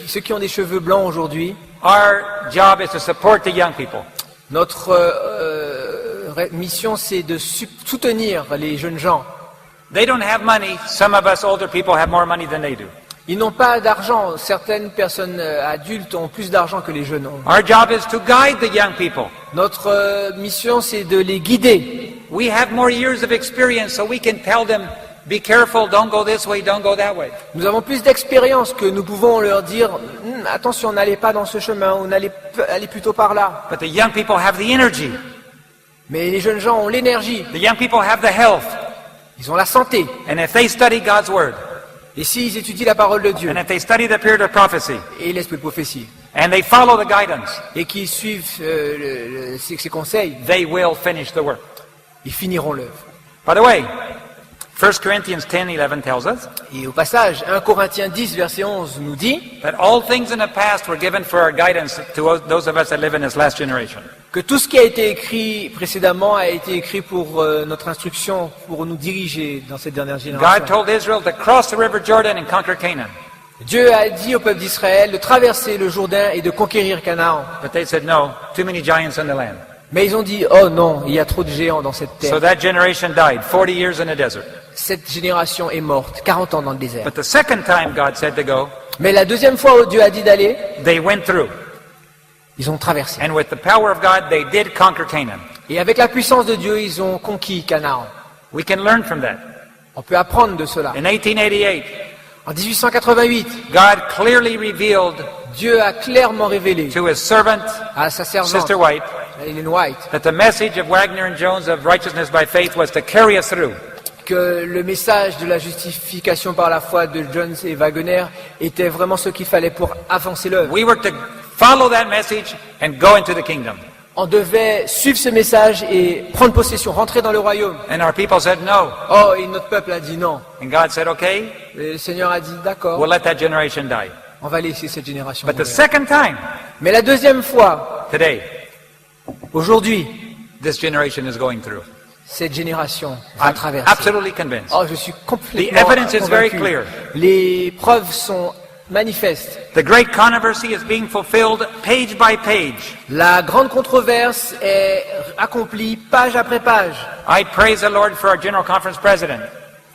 Ceux qui ont des cheveux blancs aujourd'hui, our job is to support the young people. notre mission c'est de soutenir les jeunes gens. They don't have money. Some of us older people have more money than they do. Ils n'ont pas d'argent. Certaines personnes adultes ont plus d'argent que les jeunes ont. Our job is to guide the young people. Notre mission c'est de les guider. We have more years of experience, so we can tell them, be careful, don't go this way, don't go that way. Nous avons plus d'expérience que nous pouvons leur dire attention, n'allez pas dans ce chemin, ou n'allez allez plutôt par là. But the young people have the energy. Mais les jeunes gens ont l'énergie, The young people have the health. ils ont la santé. And if they study God's word, Et s'ils étudient la parole de Dieu and if they study the period of prophecy, et l'esprit de prophétie, and they follow the guidance, et qu'ils suivent ses conseils, they will finish the work. ils finiront l'œuvre. By the way, 1 Corinthians 10:11 tells us Et au passage, 1 Corinthiens 10, verset 11 nous dit that all things in the past were given for our guidance to those of us that live in this last generation. que tout ce qui a été écrit précédemment a été écrit pour notre instruction, pour nous diriger dans cette dernière God génération. told Israel to cross the river Jordan and conquer Canaan. Dieu a dit au peuple d'Israël de traverser le Jourdain et de conquérir Canaan. But they said, no, too many giants in the land. Mais ils ont dit, oh non, il y a trop de géants dans cette So terre. that generation died, 40 years in the desert. Cette génération est morte, 40 ans dans le désert. But the second time God said to go, Mais la deuxième fois où Dieu a dit d'aller, they went through. ils ont traversé. And with the power of God, they did conquer Canaan. Et avec la puissance de Dieu, ils ont conquis Canaan. We can learn from that. On peut apprendre de cela. In 1888, En En 1888, God clearly revealed Dieu a clairement révélé to his servant, à sa servante, Sister White, Ellen White, that the message of Wagner and Jones of righteousness by faith was to carry us through. que le message de la justification par la foi de Jones et Wagner était vraiment ce qu'il fallait pour avancer l'œuvre. We were to follow that message and go into the kingdom. On devait suivre ce message et prendre possession, rentrer dans le royaume. And our people said no. Oh, et notre peuple a dit non. And God said, okay, Et le Seigneur a dit d'accord, we'll let that generation die. on va laisser cette génération But the mourir. second time, Mais la deuxième fois, today, aujourd'hui, this generation is going through. cette génération va I'm traverser. absolutely convinced. Oh, je suis complètement The evidence is very convaincu. clear. Les preuves sont manifestes. The great controversy is being fulfilled page by page. La grande controverse est accomplie page après page. I praise the Lord for our General Conference President.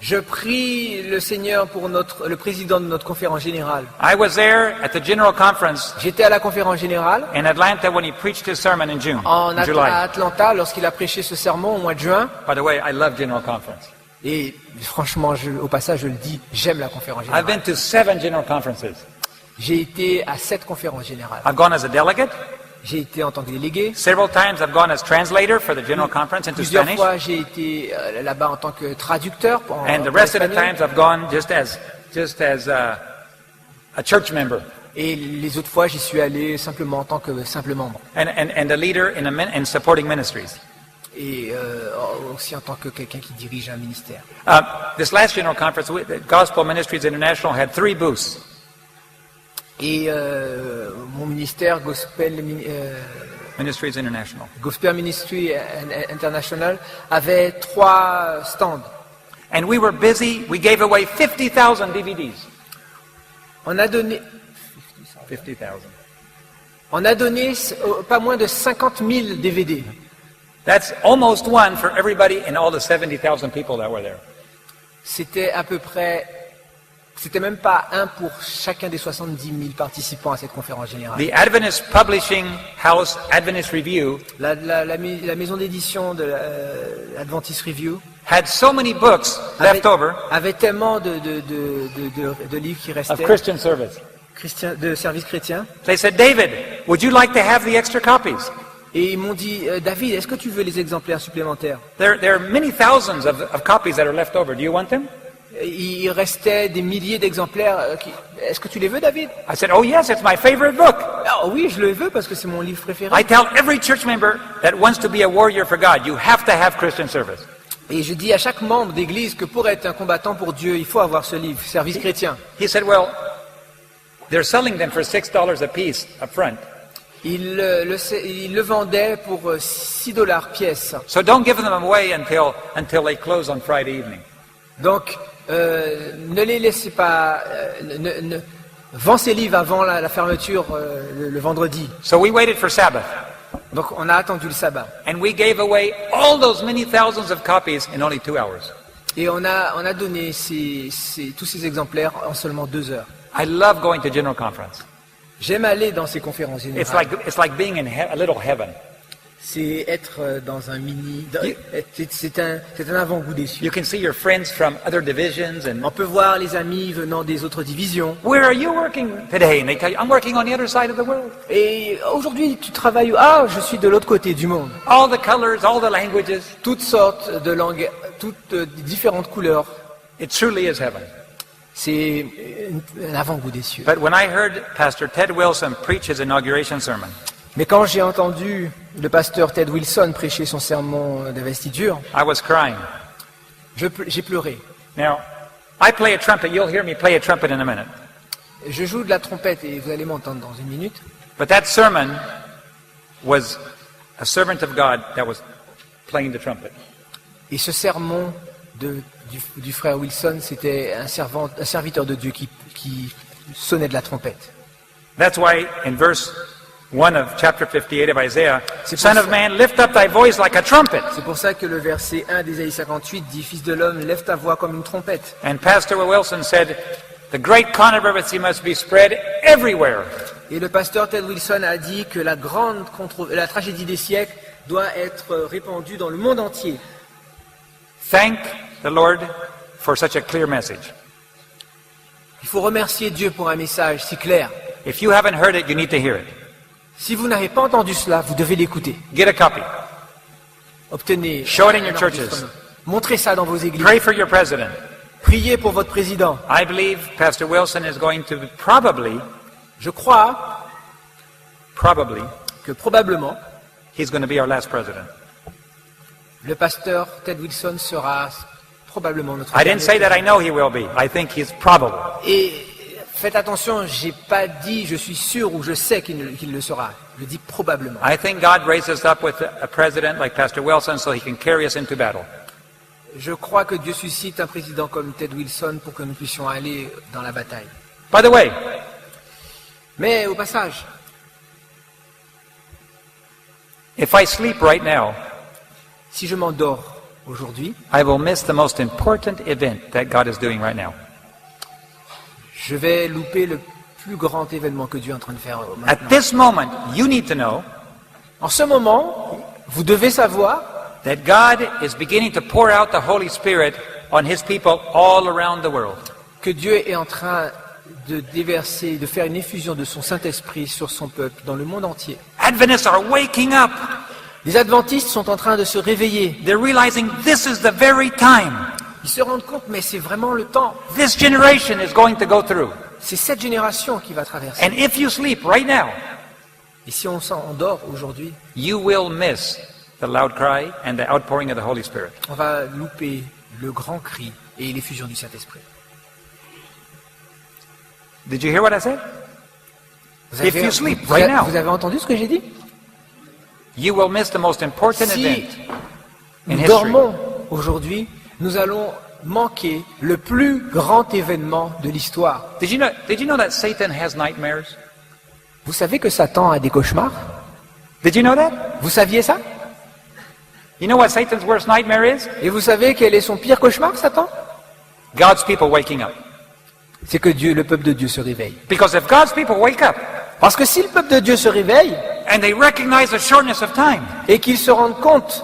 Je prie le Seigneur pour le président de notre conférence générale. I was there at the General Conference J'étais à la conférence générale in Atlanta when he preached his sermon in June, à July. Atlanta lorsqu'il a prêché ce sermon au mois de juin. By the way, I love General Conference. Et franchement, au passage, je le dis, j'aime la conférence I've générale. been to 7 General Conferences. J'ai été à 7 conférences générales. I've gone as a delegate. J'ai été en tant que délégué. Several times I've gone as translator for the General Conference into Plusieurs Spanish. fois, j'ai été là-bas en tant que traducteur. And the rest of the times I've gone just as a church member Et les autres fois, j'y suis allé simplement en tant que simple membre. and a leader in supporting ministries. Et aussi en tant que quelqu'un qui dirige un ministère. This last General Conference, the Gospel Ministries International had 3 booths. Et mon ministère, Ministries International. Gospel Ministry International, avait 3 stands. And we were busy. We gave away 50,000 DVDs. On a donné 50,000. Pas moins de 50 000 DVD. That's almost one for everybody and all the 70,000 people that were there. C'était à peu près, c'était même pas un pour chacun des 70 000 participants à cette conférence générale. The Adventist Publishing House Adventist Review La maison d'édition de l'Adventist Review had so many books left over avait tellement de livres qui of restaient Christian service. de services chrétiens. They said, David, would you like to have the extra copies? Et ils m'ont dit, David, est-ce que tu veux les exemplaires supplémentaires? There are many thousands of copies that are left over. Do you want them? Il restait des milliers d'exemplaires. Est-ce que tu les veux, David? I said, oh yes, it's my favorite book. Ah oui, je le veux parce que c'est mon livre préféré. I tell every church member that wants to be a warrior for God, you have to have Christian service. Et je dis à chaque membre d'église que pour être un combattant pour Dieu, il faut avoir ce livre, Service chrétien. He said, well, they're selling them for $6 a piece up front. Il le vendait pour $6 pièce. So don't give them away until they close on Friday evening. Donc, ne les laissez pas... vends ces livres avant la fermeture le vendredi. So we waited for Sabbath. Donc, on a attendu le sabbat. And we gave away all those many thousands of copies in only 2 hours. Et on a donné tous ces exemplaires en seulement 2 heures. I love going to General Conference. J'aime aller dans ces conférences générales. It's like being in a little heaven. C'est être dans un c'est un avant-goût des cieux. You can see your friends from other divisions and On peut voir les amis venant des autres divisions. where are you working today? And they tell you, I'm working on the other side of the world. Et aujourd'hui, tu travailles où? Ah, je suis de l'autre côté du monde. All the colors, all the languages. Toutes sortes de langues, toutes différentes couleurs. It truly is heaven. C'est un avant-goût des cieux. But when I heard Pastor Ted Wilson preach his inauguration sermon, Mais quand j'ai entendu le pasteur Ted Wilson prêcher son sermon d'investiture, I was crying. j'ai pleuré. Now, I play a trumpet. You'll hear me play a trumpet in a minute. Je joue de la trompette et vous allez m'entendre dans une minute. But that sermon was a servant of God that was playing the trumpet. Et ce sermon du frère Wilson, c'était un serviteur de Dieu qui sonnait de la trompette. That's why in verse 1 of chapter 58 of Isaiah, C'est Son pour of ça- man, lift up thy voice like a trumpet. C'est pour ça que le verset 1 d'Ésaïe 58 dit « Fils de l'homme, lève ta voix comme une trompette ». And Pastor Wilson said, the great controversy must be spread everywhere. Et le pasteur Ted Wilson a dit que la tragédie des siècles doit être répandue dans le monde entier. Thank the Lord for such a clear message. Il faut remercier Dieu pour un message si clair. If you haven't heard it, you need to hear it. Si vous n'avez pas entendu cela, vous devez l'écouter. Get a copy. Obtenez. Show it in your un churches. enregistrement. Montrez ça dans vos églises. Pray for your president. Priez pour votre président. I believe Pastor Wilson is going to probably Je crois que probablement he's going to be our last president. le pasteur Ted Wilson sera probablement notre I didn't say dernier that I know he will be. I think he's probable. Et faites attention, j'ai pas dit je suis sûr ou je sais qu'il le sera. Je dis probablement. I think God raised us up with a president like Pastor Wilson so he can carry us into battle. Je crois que Dieu suscite un président comme Ted Wilson pour que nous puissions aller dans la bataille. By the way, Mais au passage, if I sleep right now, si je m'endors aujourd'hui, I will miss the most important event that God is doing right now. je vais louper le plus grand événement que Dieu est en train de faire At maintenant. this moment, you need to know En ce moment, vous devez savoir that God is beginning to pour out the Holy Spirit on His people all around the world. que Dieu est en train de déverser, de faire une effusion de son Saint-Esprit sur son peuple dans le monde entier. Adventists are waking up. Les adventistes sont en train de se réveiller. They're realizing this is the very time. Ils se rendent compte, mais c'est vraiment le temps. This generation is going to go through. C'est cette génération qui va traverser. And if you sleep right now, Et si on s'endort aujourd'hui, you will miss the loud cry and the outpouring of the Holy Spirit. on va louper le grand cri et l'effusion du Saint-Esprit. Did you hear what I said? Vous If you sleep right now, vous avez entendu ce que j'ai dit? you will miss the most important Si event in nous history. dormons aujourd'hui, nous allons manquer le plus grand événement de l'histoire. Did you know that Satan has nightmares? Vous savez que Satan a des cauchemars? Did you know that? Vous saviez ça? You know what Satan's worst nightmare is? Et vous savez quel est son pire cauchemar, Satan? God's people waking up. C'est que Dieu, le peuple de Dieu se réveille. Because if God's people wake up Parce que si le peuple de Dieu se réveille and they recognize the shortness of time, et qu'ils se rendent compte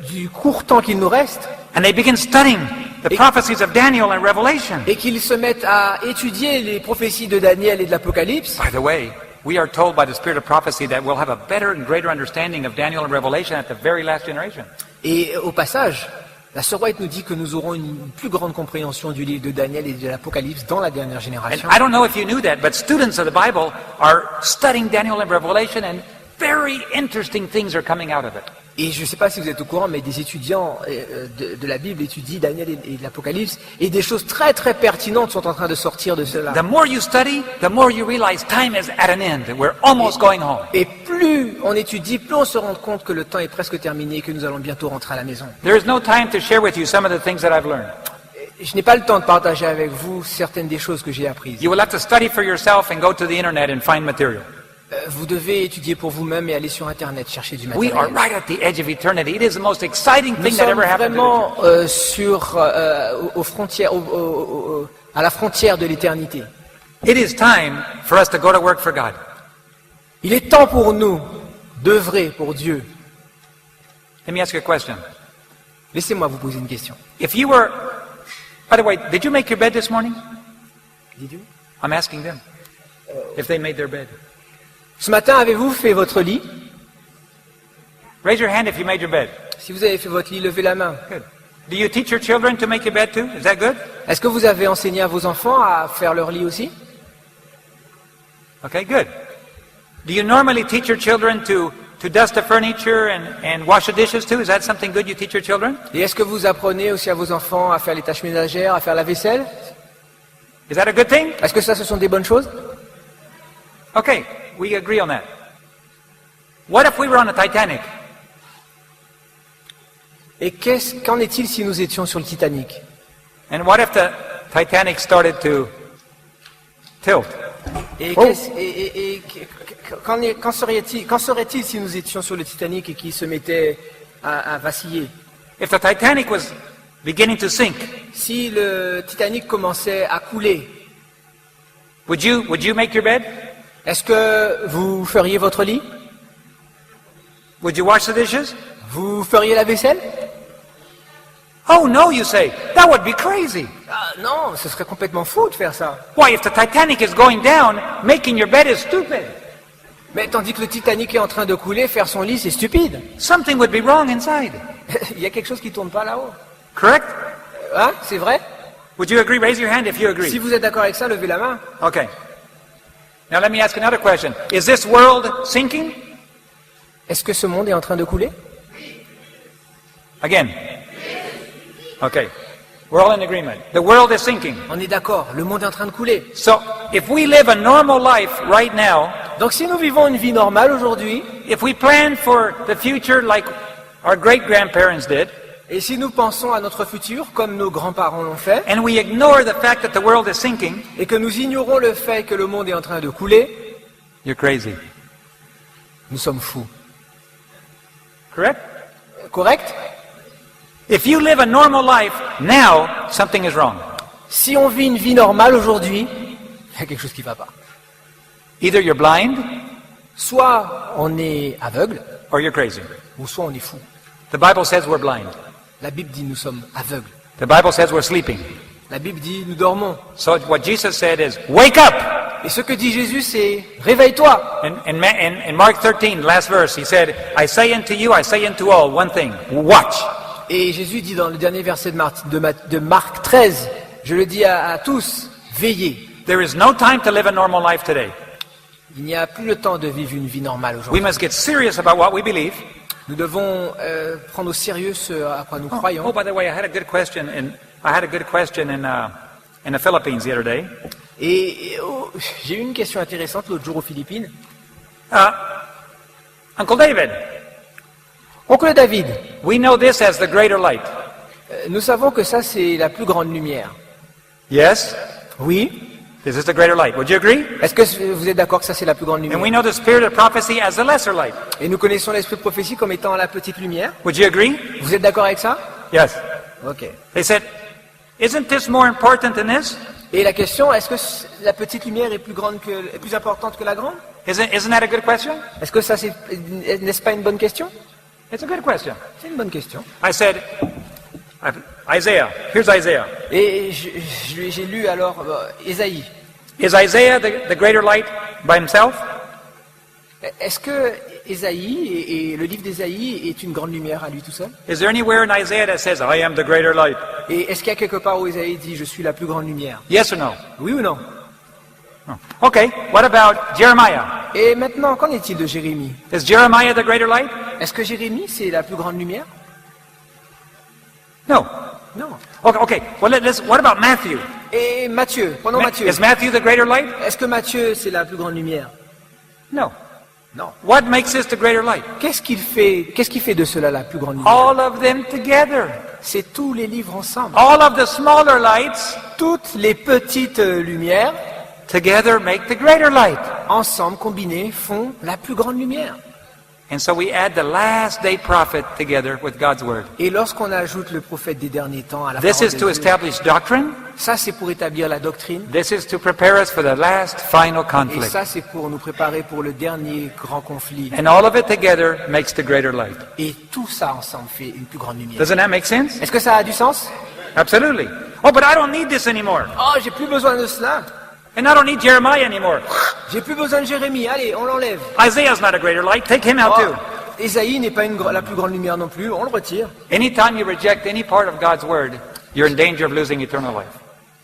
du court temps qu'il nous reste and they begin studying the prophecies of Daniel and Revelation. et qu'ils se mettent à étudier les prophéties de Daniel et de l'Apocalypse, By the way, we are told by the Spirit of prophecy that we'll have a better and greater understanding of Daniel and Revelation at the very last generation. et au passage, la sœur White nous dit que nous aurons une plus grande compréhension du livre de Daniel et de l'Apocalypse dans la dernière And génération. I don't know if you knew that, but students of the Bible are studying Daniel and Revelation, and very interesting things are coming out of it. Et je ne sais pas si vous êtes au courant, mais des étudiants de la Bible étudient Daniel et l'Apocalypse, et des choses très très pertinentes sont en train de sortir de cela. The more you study, the more you realize time is at an end. We're almost going home. Et plus on étudie, plus on se rend compte que le temps est presque terminé et que nous allons bientôt rentrer à la maison. There is no time to share with you some of the things that I've learned. Je n'ai pas le temps de partager avec vous certaines des choses que j'ai apprises. You will have to study for yourself and go to the internet and find material. Vous devez étudier pour vous-même et aller sur Internet chercher du We are matériel. right at the edge of eternity. It is the most exciting Nous thing that sommes ever happened to the vraiment church. aux frontières, à la frontière de l'éternité. It is time for us to go to work for God. Il est temps pour nous d'œuvrer pour Dieu. Let me ask you a question. Laissez-moi vous poser une question. If you were, by the way, did you make your bed this morning? Dites-vous. I'm asking them if they made their bed. Ce matin, avez-vous fait votre lit? Raise your hand if you made your bed. Si vous avez fait votre lit, levez la main. Good. Do you teach your children to make your bed too? Is that good? Est-ce que vous avez enseigné à vos enfants à faire leur lit aussi? Okay, good. Do you normally teach your children to dust the furniture and wash the dishes too? Is that something good you teach your children? Et est-ce que vous apprenez aussi à vos enfants à faire les tâches ménagères, à faire la vaisselle? Is that a good thing? Est-ce que ça, ce sont des bonnes choses? Okay, we agree on that. What if we were on the Titanic? Et qu'en est-il si nous étions sur le Titanic? And what if the Titanic started to tilt? Et, Oh. qu'en serait-il si nous étions sur le Titanic et qu'il se mettait à vaciller? If the Titanic was beginning to sink, Si le Titanic commençait à couler, would you make your bed? est-ce que vous feriez votre lit? Would you wash the dishes? Vous feriez la vaisselle? Oh no, you say, that would be crazy. Ah non, ce serait complètement fou de faire ça. Why, if the Titanic is going down, making your bed is stupid. Mais tandis que le Titanic est en train de couler, faire son lit, c'est stupide. Something would be wrong inside. Il y a quelque chose qui tourne pas là-haut. Correct? Hein? C'est vrai? Would you agree? Raise your hand if you agree. Si vous êtes d'accord avec ça, levez la main. Okay. Now let me ask another question. Is this world sinking? Est-ce que ce monde est en train de couler? Again. Okay. We're all in agreement. The world is sinking. On est d'accord, le monde est en train de couler. So, if we live a normal life right now, Donc si nous vivons une vie normale aujourd'hui, if we plan for the future like our great-grandparents did, et si nous pensons à notre futur comme nos grands-parents l'ont fait, and we ignore the fact that the world is sinking, et que nous ignorons le fait que le monde est en train de couler, you're crazy. nous sommes fous. Correct? Correct? If you live a normal life now, something is wrong. Si on vit une vie normale aujourd'hui, il y a quelque chose qui ne va pas. Either you're blind Soit on est aveugle, or you're crazy. ou soit on est fou. The Bible says we're blind. La Bible dit nous sommes aveugles. The Bible says we're sleeping. La Bible dit nous dormons. So what Jesus said is, wake up! Et ce que dit Jésus, c'est réveille-toi. In Mark 13, last verse, he said, I say unto all, one thing, watch. Et Jésus dit dans le dernier verset de Marc 13, je le dis à tous, veillez. There is no time to live a normal life today. Il n'y a plus le temps de vivre une vie normale We aujourd'hui. must get serious about what we believe. Nous devons prendre au sérieux ce à quoi nous croyons. Oh, by the way, I had a good question in the Philippines the other day. J'ai eu une question intéressante l'autre jour aux Philippines. Uncle David, Oncle David, we know this as the greater light. nous savons que ça c'est la plus grande lumière. Yes? Oui. This is the greater light. Would you agree? Est-ce que vous êtes d'accord que ça c'est la plus grande And we lumière? know the spirit of prophecy as the lesser light. Et nous connaissons l'esprit de prophétie comme étant la petite lumière. Would you agree? Vous êtes d'accord avec ça? Yes. Ok. They said, isn't this more important than this? Et la question, est-ce que la petite lumière est plus importante que la grande? Isn't that a good question? Est-ce que ça n'est-ce pas une bonne question? It's a good question. C'est une bonne question. I said, Isaiah. Here's Isaiah. Et j'ai lu alors Ésaïe. Is Isaiah the greater light by himself? Est-ce que Ésaïe et le livre d'Ésaïe est une grande lumière à lui tout seul? Is there anywhere in Isaiah that says, I am the greater light? Et est-ce qu'il y a quelque part où Ésaïe dit je suis la plus grande lumière? Yes or no? Oui ou non? Okay, what about Jeremiah? Et maintenant, qu'en est-il de Jérémie? Is Jeremiah the greater light? Est-ce que Jérémie c'est la plus grande lumière? No. Non. Okay. Well, what about Matthew? Et Matthieu, prenons Matthieu. Is Matthew the greater light? Est-ce que Matthieu c'est la plus grande lumière? No. Non. What makes this the greater light? Qu'est-ce qui fait de cela la plus grande lumière? All of them together. C'est tous les livres ensemble. All of the smaller lights Toutes les petites lumières, together make the greater light. ensemble, combinées, font la plus grande lumière. And so we add the last day prophet together with God's word. Et lorsqu'on ajoute le prophète des derniers temps à la This parole is de to Dieu, establish doctrine. ça c'est pour établir la doctrine. This is to prepare us for the last final Et conflict. ça c'est pour nous préparer pour le dernier grand conflit. And all of it together makes the greater light. Et tout ça ensemble fait une plus grande lumière. Doesn't that make sense? Est-ce que ça a du sens? Absolutely. Oh, but I don't need this anymore. Oh, j'ai plus besoin de cela. And I don't need Jeremiah anymore. J'ai plus besoin de Jérémie. Allez, on l'enlève. Isaiah's not a greater light. Take him out Oh, too. Ésaïe n'est pas la plus grande lumière non plus. On le retire. Anytime you reject any part of God's word, you're in danger of losing eternal life.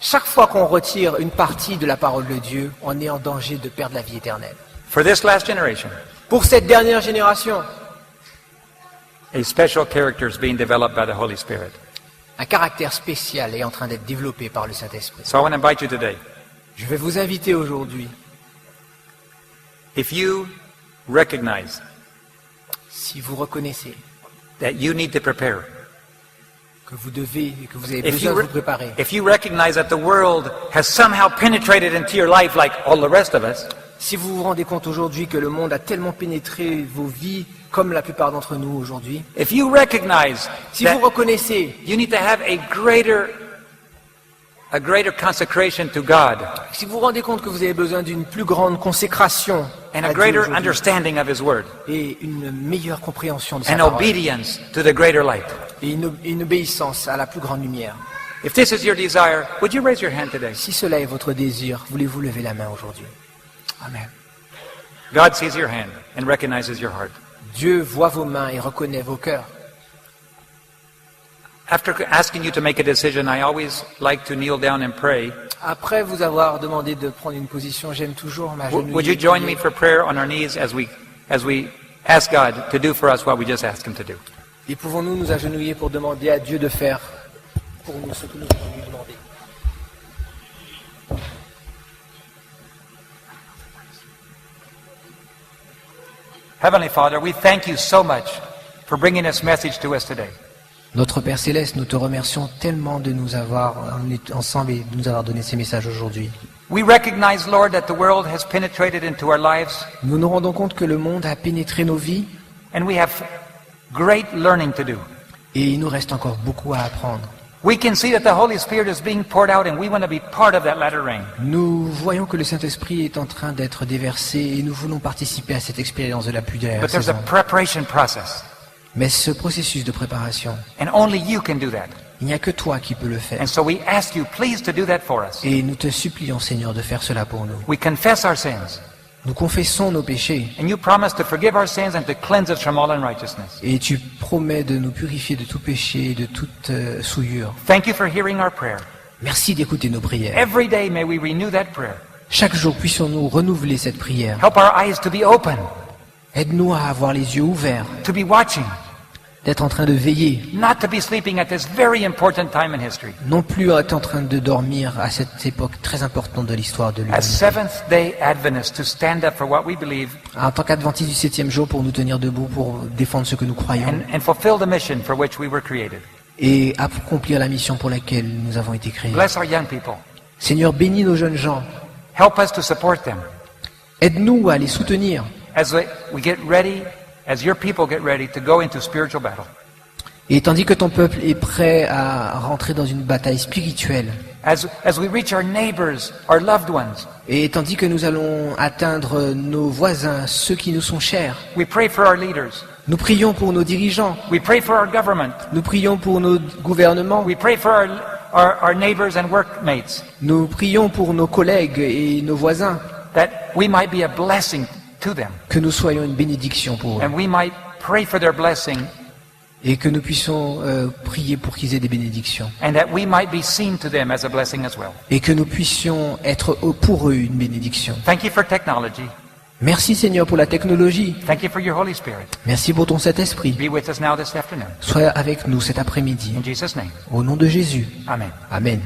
Chaque fois qu'on retire une partie de la parole de Dieu, on est en danger de perdre la vie éternelle. For this last generation, Pour cette dernière génération, a special character is being developed by the Holy Spirit. un caractère spécial est en train d'être développé par le Saint-Esprit. So I want to invite you today. Je vais vous inviter aujourd'hui, If you recognize si vous reconnaissez that you need to prepare, que vous devez et que vous avez if besoin you, de vous préparer, if you recognize that the world has somehow penetrated into your life like all the rest of us, si vous vous rendez compte aujourd'hui que le monde a tellement pénétré vos vies, comme la plupart d'entre nous aujourd'hui, if you recognize si vous that reconnaissez you need to have a greater a greater consecration to God Si vous vous rendez compte que vous avez besoin d'une plus grande consécration and à a Dieu greater aujourd'hui, understanding of His Word et une meilleure compréhension de sa and parole obedience to the greater light. et une obéissance à la plus grande lumière. If this is your desire, would you raise your hand today? Si cela est votre désir, voulez-vous lever la main aujourd'hui? Amen. God sees your hand and recognizes your heart. Dieu voit vos mains et reconnaît vos cœurs. After asking you to make a decision, I always like to kneel down and pray. Après vous avoir demandé de prendre une position, j'aime toujours m'agenouiller. Would you join me for prayer on our knees as we ask God to do for us what we just asked Him to do? Et pouvons-nous nous agenouiller pour demander à Dieu de faire pour nous ce que nous voulons lui demander? Heavenly Father, we thank you so much for bringing this message to us today. Notre Père Céleste, nous te remercions tellement de nous avoir emmenés ensemble et de nous avoir donné ces messages aujourd'hui. We recognize, Lord, that the world has penetrated into our lives, Nous nous rendons compte que le monde a pénétré nos vies and we have great learning to do. et il nous reste encore beaucoup à apprendre. We can see that the Holy Spirit is being poured out, and we want to be part of that latter rain. Nous voyons que le Saint-Esprit est en train d'être déversé et nous voulons participer à cette expérience de la pluie de la But there's a saison. preparation process, Mais ce processus de préparation, and only you can do that. il n'y a que toi qui peux le faire. And so we ask you, please, to do that for us. Et nous te supplions, Seigneur, de faire cela pour nous. We confess our sins, Nous confessons nos péchés and you promise to forgive our sins and to cleanse us from all unrighteousness. et tu promets de nous purifier de tout péché et de toute souillure. Thank you for hearing our prayer. Merci d'écouter nos prières. Every day may we renew that prayer. Chaque jour, puissions-nous renouveler cette prière. Help our eyes to be open, Aide-nous à avoir les yeux ouverts, to be watching, d'être en train de veiller, not to be sleeping at this very important time in history. non plus à être en train de dormir à cette époque très importante de l'histoire de As l'humanité. Seventh-day Adventists, to stand up for what we believe En tant qu'adventistes du 7e jour, pour nous tenir debout, pour défendre ce que nous croyons and fulfill the mission for which we were created. et accomplir la mission pour laquelle nous avons été créés. Bless our young people. Seigneur, bénis nos jeunes gens. Help us to support them Aide-nous à les soutenir. as we get ready, as your people get ready to go into spiritual battle. Et tandis que ton peuple est prêt à rentrer dans une bataille spirituelle, As we reach our neighbors, our loved ones, et tandis que nous allons atteindre nos voisins, ceux qui nous sont chers, we pray for our leaders. nous prions pour nos dirigeants, We pray for our government. nous prions pour nos gouvernements, We pray for our neighbors and workmates, nous prions pour nos collègues et nos voisins, that we might be a blessing to them, que nous soyons une bénédiction pour eux, and we might pray for their blessing, et que nous puissions prier pour qu'ils aient des bénédictions, and that we might be seen to them as a blessing as well. et que nous puissions être pour eux une bénédiction. Thank you for technology. Merci Seigneur pour la technologie, Thank you for your Holy Spirit. merci pour ton Saint-Esprit. Be with us now this afternoon. Sois avec nous cet après-midi. In Jesus' name, Au nom de Jésus. amen. Amen.